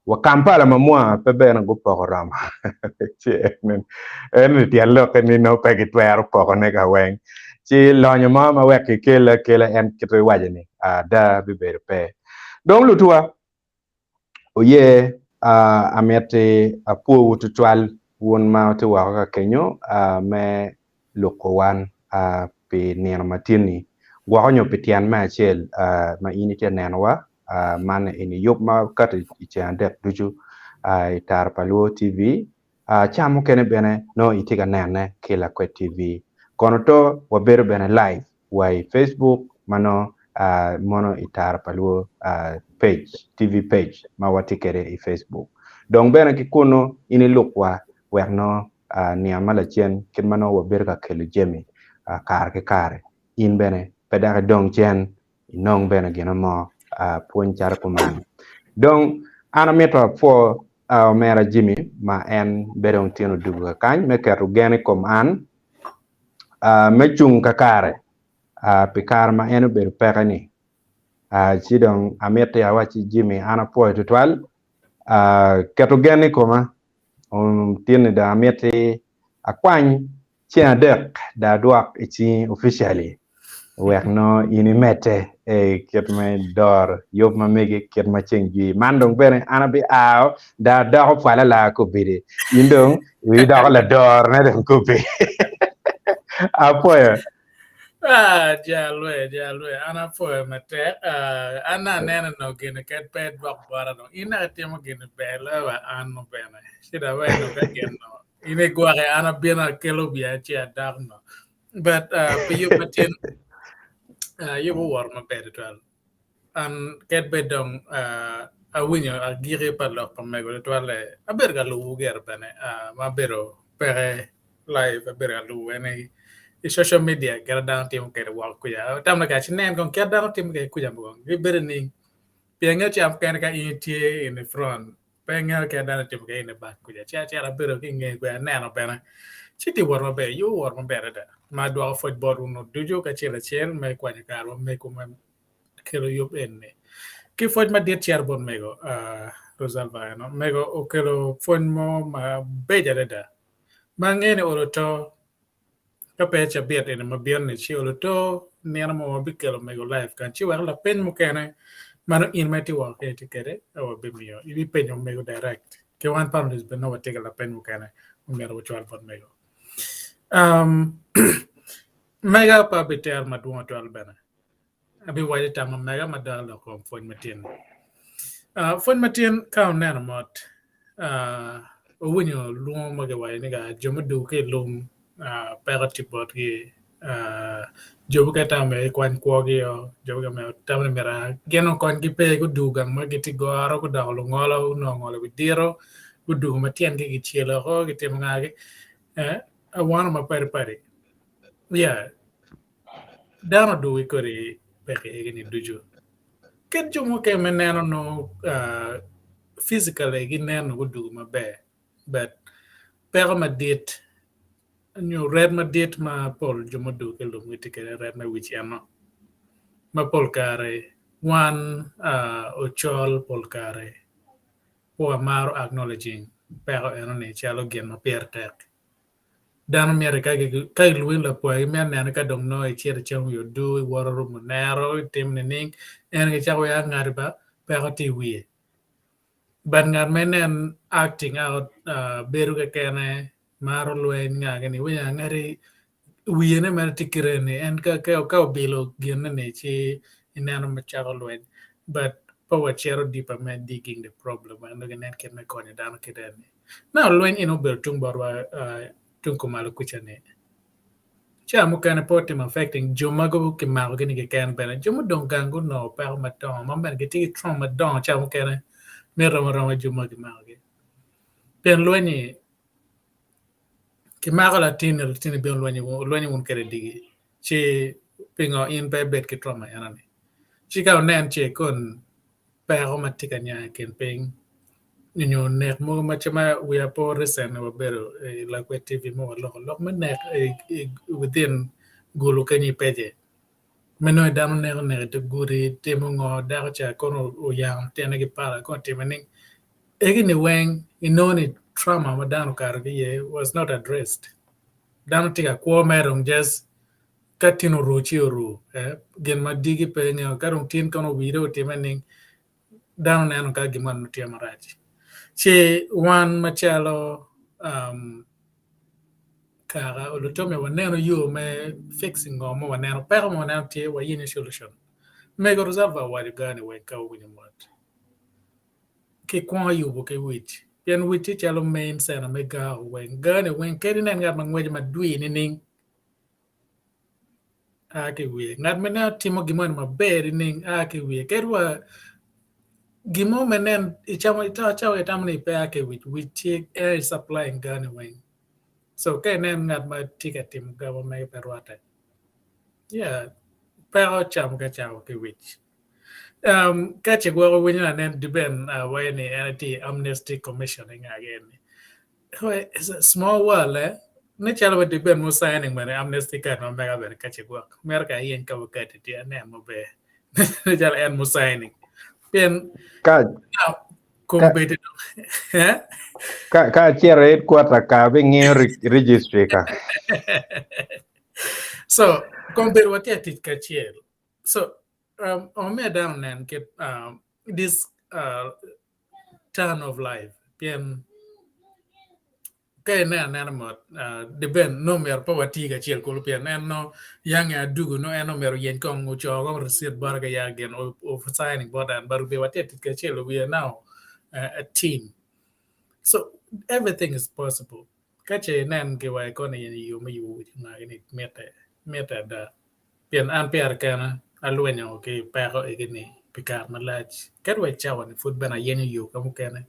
wa Kampala mamua pe bene go poko rama che en ti allo ke ni no pe ki twero poko ne ka weng chi lonyo ma wek kele en kitwe wajeni da bibere pe dong lutua oye amete apu ututwal won ma to wa ka kenyo me lokowan pe neno matini wa onyo pitian ma chel ma inite nenwa man ini yop ma kat ichande duju tar paluo TV chamo kene bene no itiga nene kila kwe TV kono to wabere bene live wai Facebook mano mono itar paluo page TV page ma watikere i Facebook donc bene kikuno ini lukwa werno niamala chen kin mano wabere ka kelu jemi kare in bene pedare dong chen inong bene gena mo puon char kuman donc ana meto fo mera Jimmy ma en bedong tieno duga kany me keru gene kom an me chung kakare pikar ma eno bedo pekani chidong amete ya wachi Jimmy ana po tutwal ketu gene koma tiene da amete akwany chena dek da duak ichi officially wek no ini mete ket me dor yob ma mege ket ma chengi mandong bene ana bi aw da do fala la ko bide indong wi do la dor ne dem ko be apoya jalwe ana fo mate ana nena no gene ket pet bak bara no ina temo gene bela wa ano bene sida wa no geno ine gware ana bena kelo bia chia darno but you matin you war ma bed twal an ket bedong a winyo a gire palo pamego twale a berga lu ger bene ma bero pere live a berga lu ene social media gara dan tim ke wa kuya tam na ka chinen kon ke dan tim ke kuya mo gi berni penga cham ken ka itie in the front penga ke dan tim ke in the back kuya cha cha bero ki nge gwa na no bena chiti war ma be you war ma bere da ma do football no dujo ka chela chel me kwa ka ro me ko me kelo yob enne ki foj ma det char bon mego Rosalva no mego o kelo fon mo ma beja da ma ngene oroto ka pecha biet ene ma bierne chi oroto nena mo bikelo mego live kan chi wala pen mo kene mano in meti wa ke tikere o be mio ibi penyo mego direct ke wan pound is be no take la pen mo kene mo ngero chwal bon mego mega pa beter ma duwa to albana abi waje tam mega ma dalo ko fon matien ka nena mot o winyo luo ma ga waye ni ga jomo du ke lum para tipot ki jobo ka tame kwan ko gi yo jobo ga me tame mera geno kon ki pe ko du ga ma giti goro ko dawlo ngolo no ngolo bi diro ko du matien ki chielo ko giti ngagi waromo pare. Yeah. Dano do we kori peke egini dujo. Ket jomo ke meneno no physically gineno go do mabe. But pero ma dit red ma dit ma pol jomo do ke lo ngiti ke red ma which ano. Ma pol kare one ochol pol kare po amaro acknowledging pero eno ne chalo gen ma pier tek. Dano miare ka luin la po me ne ka dong no e chier chang yo do waro monero tim ne ning en ke chawo ya ngariba pero ti wie. But ngar menen acting out beru ke kene maro luen ngagani we ngari wie ne mer tikirene en ka bilo gen ne chi inano macharo luen. But power chero deeper man digging the problem and again can me konya dano kidene. Now luen ino bel tung barwa tung kumalo kuchane. Cha mo kana potem affecting jomago ke mago gini ke kan bena jomo don gango no pa ma don ma ben ke ti trauma don cha mo kana me rama joma ke mago pen loani ke mago la tin ben loani won kere digi che pingo in pe bet ke trauma yana ne chi ka nen che kon pa ma tikanya ken ping you nek mo ma chama we are poor recent no bero like we tv mo lo me nek within gulu kanyi peje meno dano ne te guri te mo ngo da cha kono o yang te ne ki para ko te mening egi ni weng inoni trauma ma dano kar ye was not addressed dano tika ko merong just katino ruchi ru gen ma digi pe ne karong tin kono video te mening dano ne ka giman no te maraji che wan machalo kara olutome waneno yo me fixing or mo waneno pero mo waneno tie wa yini solution me go resolve wa gani we ka winyo mot ke kwa yo bo ke wit yen wit chalo main sana me ga wen gani wen kedi nen ga mangwe ma dui ni ning a ke we ngat me na timo gimon ma beri ning a ke we kedwa gimo menen ichamo chawo etamni pe a ke wit air supply gani wen so kay nen ngat ma ticket tim ga me perwata yeah pero cham ka chao ke wich ka che gwa winyo na nen diben wa ni anti amnesty commissioning again it's a small world ne chalo with diben mo signing man amnesty ka no mega ben ka che gwa mer ka yen ka ka ti ne mo be ne chalo en mo signing pen ka competed ka chere kwata ka be nge registry ka so compare what ya tit ka chiel so on me down and get this turn of life pen kay na mo de ben no mer pa wati ka chiel ko pen en no yang ya dugu no en no mer yen ko ngo cho go receipt bar ga ya gen of signing board bar be what ya tit ka chiel we are now a team so everything is possible kache nan ke wa ko ne yu me yu na ni meta da pian an piar kana aluenyo ke pero egini pikar malach kadwa chawan food bana yen yu kamu kana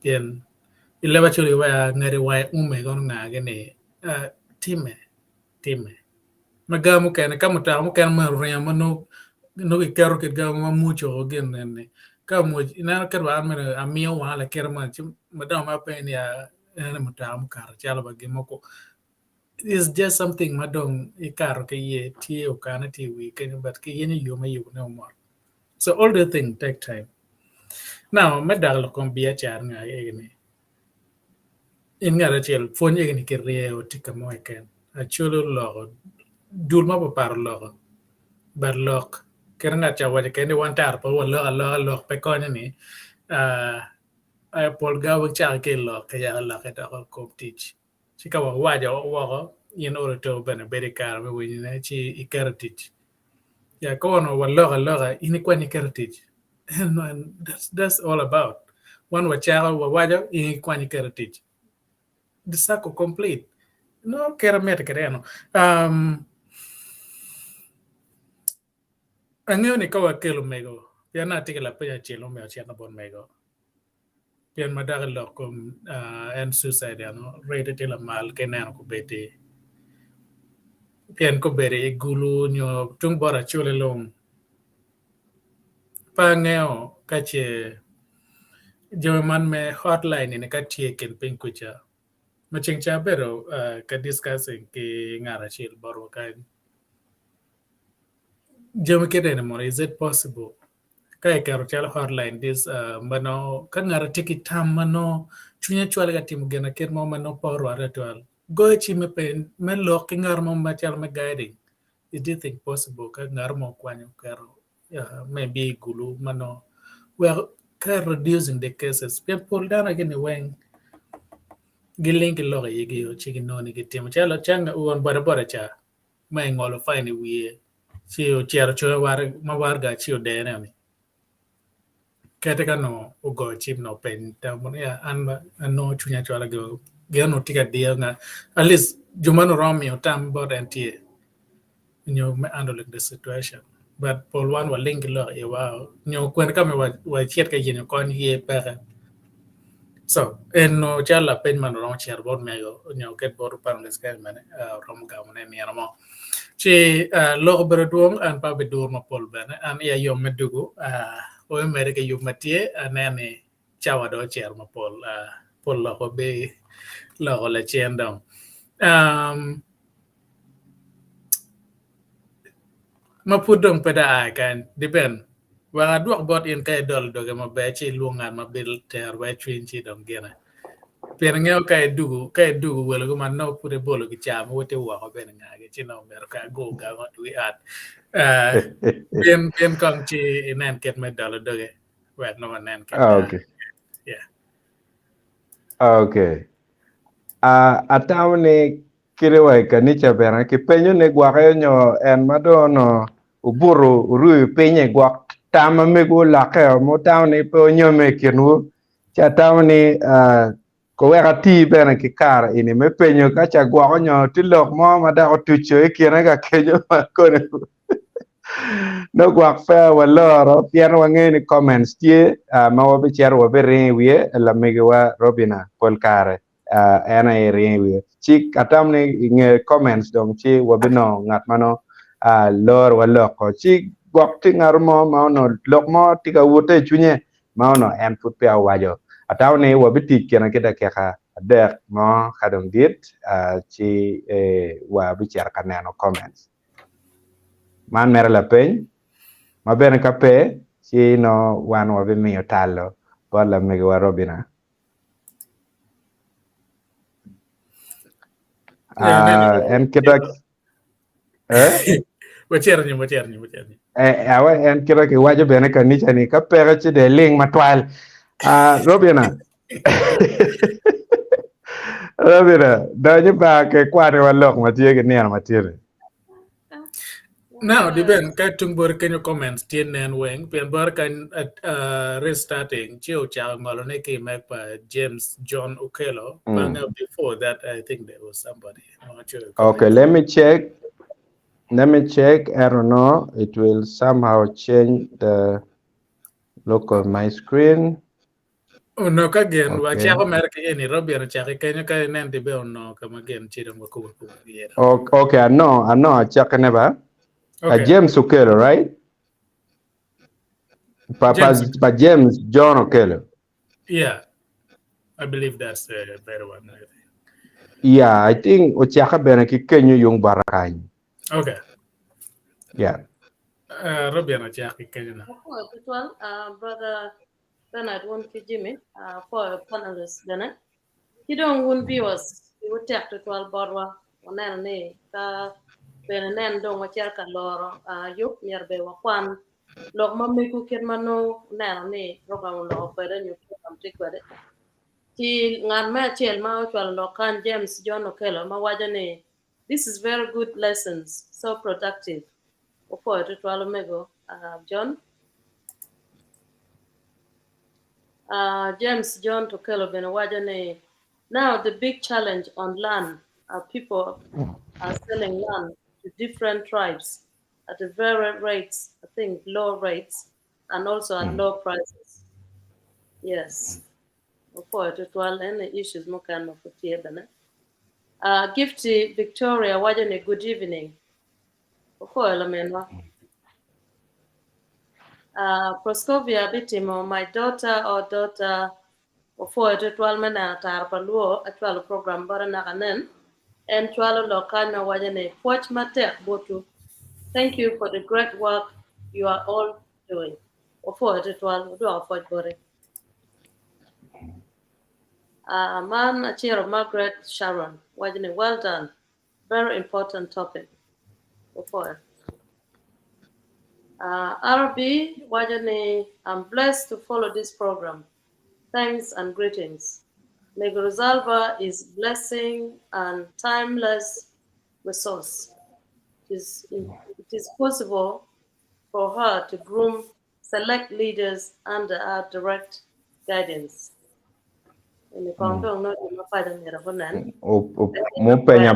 pian ileba churi wa ngari wa ume gon nga gene time magamu kana kamu ta mu kana ma rema no ke karo ke ga ma mucho gen ne kamu ina kadwa an mena amio wa la kerma chim madam ma pen ya ene mutam kar chala ba gimoko it's just something madong ikaro ke ye tie o kana ti we can but ke yeni yo ma yo no more so all the thing take time now medal kon bia char nga egni in ngara chel fon egni ke re o tika mo ken a chulo lo dul ma pa par lo bar lok kerna cha wa ke ni wan tar po lo pe kon ni a pol ga wa cha ke lo ke ya la ke ta ko teach chika wa wa in order to ben a better car we win na chi ikartich ya ko no walloga ini kwani kartich and that's all about one wa cha wa wajo ini kwani kartich the circle complete no keramet kereno angeo ni ko kelo mego ya na tikela pe chelo me achana bon mego pian madar lo kom and suicide ano rate til mal kenen ko beti pian ko bere gulu nyo tung bora chule long pa ngeo kache joman me hotline ni ka tie ken pin kucha maching cha bero ka discussing ki ngara chil boro ka jom kede mo is it possible kai karo chal hotline this mano kan ngara tiki tam mano chunya chwal ga tim gena ker mo mano poro aratwal go chi me pen me lo ki ngar mo ma chal me guiding is it think possible ka ngar mo kwanyo karo maybe gulu mano well ka reducing the cases people down again when giling ki lo ga yigi yo chi no ni ki tim chalo changa uon bora cha mai ngolo fine wie chi o chiaro cho war ma war ga chi o de ne kete ka no ugo chip no pen ta mo ya an no chunya chola go no tika dia na at least jumano romi o tam bod antie me handle the situation but Paul one wa link lo e wa kwen ka me wa chiet ka yin kon ye pa so en no chala pen man ron chiar bod me go ket bod pan les ka man rom ga mo ne mi mo chi lo bero duong an pa be dur ma Paul ben an ya yo medugo o America yu matie anene chawa do chiar ma Paul lo ko be lo ko le chien dong ma pudong pada kan dipen wa duok bot in kay dol doge ma be chi luongan ma bil ter wa twin chi dong gena per ngeo kay dugu welo go man no pude bolo gi cham wote wa ko ben ngage chi no mer ka go ga wi at bien kong chi nen ket me dol doge wa no nen ket Okay. yeah Okay. Atawne kirewa kanicha bera ki penyo ne gwaka nyo en madono uburu uru penye gwak tama mego lake mo tawne pe nyo me kinu cha tawne ko wera ti bera ki kar ini me penyo ka cha gwaka nyo tilok mo mada o tucho ikira ka kejo kone no gwak fa waloro pian wange ni comments tie ma wabi char wabi rewie la megewa Robina polkare ana rewie chi katam ni nge comments dong chi wabi no ngat mano lor waloko chi gwak ti ngarmo ma no lok mo tika wote chunye ma no en put pe awajo ataw ni wabi ti kena kita keka dek mo kadong dit chi wabi char kanano comments man mera la peny ma bene ka pe si no wan wa be miyo talo wala mege wa Robina en kita Wacherni awa en kita ki wajo bene ka nicha ni ka pega chi de ling matwal Robina Robina dañu ba ke kware wa lok ma tie ke ner ma tie now diben ka tungbor kenyo comments tien nen weng pen bor kan restarting chio cha ngolo ne ke mek pa James John Okelo before that I think there was somebody okay let me check I don't know it will somehow change the look on my screen no ka gen wa cha ko mer ke ni Robin cha ke kenyo ka nen dibe no ka magen chiro ko okay I know check never James Okelo, right? Papa James John Okelo. Yeah, I believe that's the better one. I think. Yeah, I think Ochiaka Benaki Kenyu Yung Barakany. Okay. Yeah. Robin Ochiaka Kenya. Brother Bernard won't Jimmy for panelists, then you don't want viewers. You would take to 12 Borwa on any Benin don't watch your calor, yuk near Bewan. Log mammy cook in mano, nanny, program law, but then you can take with it. Till ngan matchel mouthwell locan James John Okelo, Mawajane. This is very good lessons, so productive. For it to Alomego, John. James John Okelo Benawajane. Now the big challenge on land, people are selling land to different tribes at a very rates, I think low rates, and also at low prices. Yes. for to 12 and issues mo kan mo futie bana. Gifty Victoria, wajane good evening. For elemenwa. Proscovia Bitimo, my daughter or daughter for to 12 men at Arpaluo, a 12 program Baranakanen, and 12 Lokana wajane, watch matek botu. Thank you for the great work you are all doing. For to 12, do our foot body. Man, a chair of Margaret Sharon, wajane, well done. Very important topic. For RB, wajane, I'm blessed to follow this program. Thanks and greetings. Nego Rosalva is blessing and timeless resource. It is possible for her to groom select leaders under our direct guidance.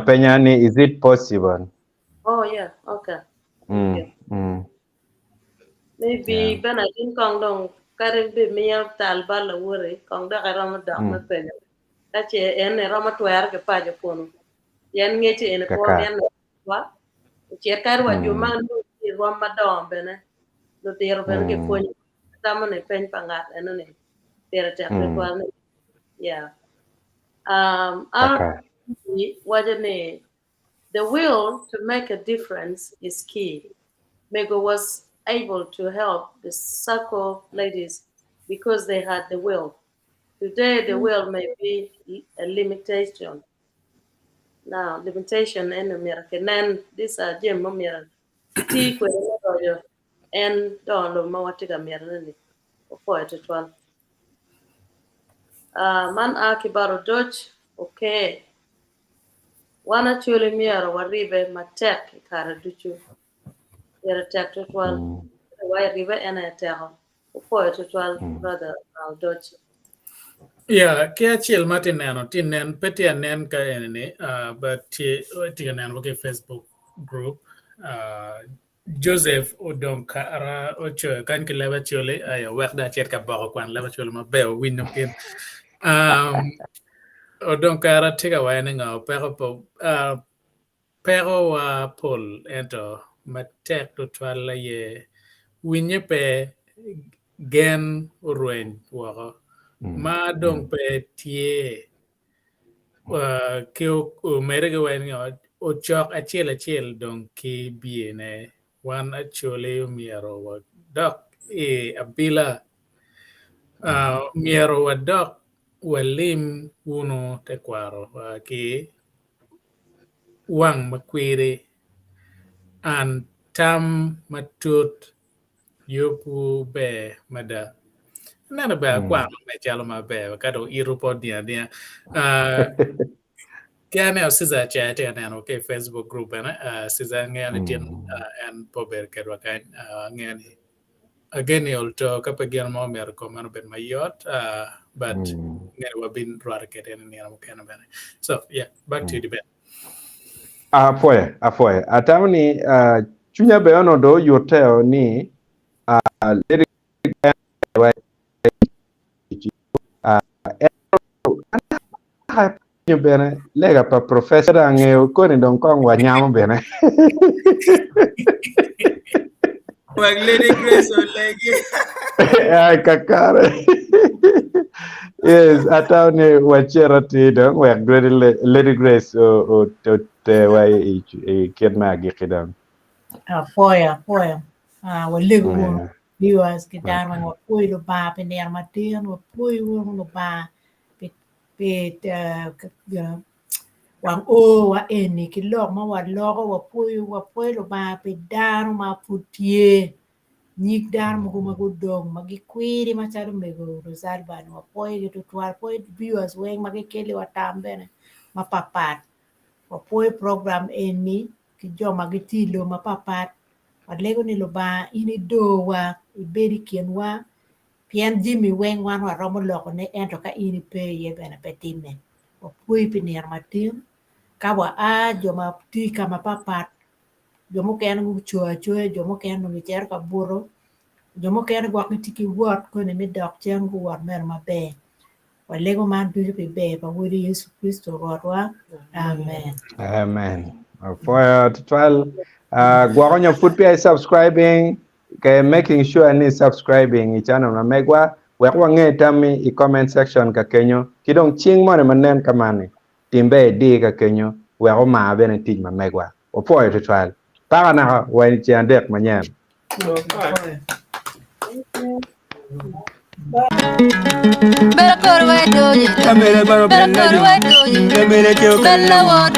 Penya ni, is it possible? Oh yeah, okay. Thank you. Maybe Benadine Kongdong Karim be me up Talbala worry, Kongda Ramadan Penya. That's a Rama to air a pajapon. Yan get in a poor man. What? Chekarwa Juman Ramadan Bene. No dear Benke Pony. Someone a pen pangat and a name. They're a yeah. Wajane, the will to make a difference is key. Mego was able to help the circle ladies because they had the will. Today, the will may be a limitation. Now, limitation in America. Then these are Jim Mamiran. Tea and Don Mawatiga Mirani for 12. Man Akibaro Dutch, okay. Wana chuli miara waribe matek karaduchu. Yere tek to 12. Why river and a tell. For 12, brother Dutch. Yeah, kaya chill Martin nano tinen peti anen ka ene but tiga nano okay Facebook group Joseph Odonkara ocho kan ke leva chole ay work da chet ka ba kwan leva chole ma be win no kin Odonkara tiga wa nga pero wa pol ento matek to twala ye winye pe gen urwen wako ma dong pe tie ke o mere ke wen o chok achiel dong ki biene wan achole miero wa dok abila miero wa dok walim uno te kwaro ki wang makwiri an tam matut yopu be mada nana ba kwa me chalo ma be ka do irupo dia kane o siza chat and okay Facebook group na siza ngani tin and pober ke wakan ngani again you'll talk up again mo mer ko man ben mayot but ngani wa bin rar ke den ni am kana ben so yeah back to the ben afoye atamni chunya be ono do yoteo ni lady bene lega pa professor angeo koni don kong wa nyamo bene Wag Lady Grace or legi ay kakare yes atawne wachera tidon wa Lady Grace o te wa kidna gi kidan Foya walego viewers ke darma ngo puido ba pe ner matin ngo puido ngo ba pe wang wa eni ki lok ma wa loko wa puido ba pe daru ma putie nyik dar mo ko dong magi kwiri ma charo mego rosal ban wa puido to twal puido viewers weng magi kele wa tambene ma papat wa puido program eni ki jo magi tilo ma papat lego ni lo ba ini do wa iberi kien wa pian jimi weng wan wa romo loko ne ento ka ini pe ye bena petime o pui pinir matin ka wa a jo ma ti ka ma papat jo mo ken ngu chua jo mo ken ngu cher ka buro jo mo ken gwa ki tiki wot ko ne mi dok chen gu wat mer ma be walego mar duju be be ba wuri Yesu Kristo rodwa amen For tual gwaronyo food pia subscribing ke making sure ni subscribing i channel na megwa wekwa nge tami i comment section ka kenyo kidong ching mo ne manen kamane timbe di ka kenyo weko ma bene tij ma megwa for tual para na wen chiandek manyen Bella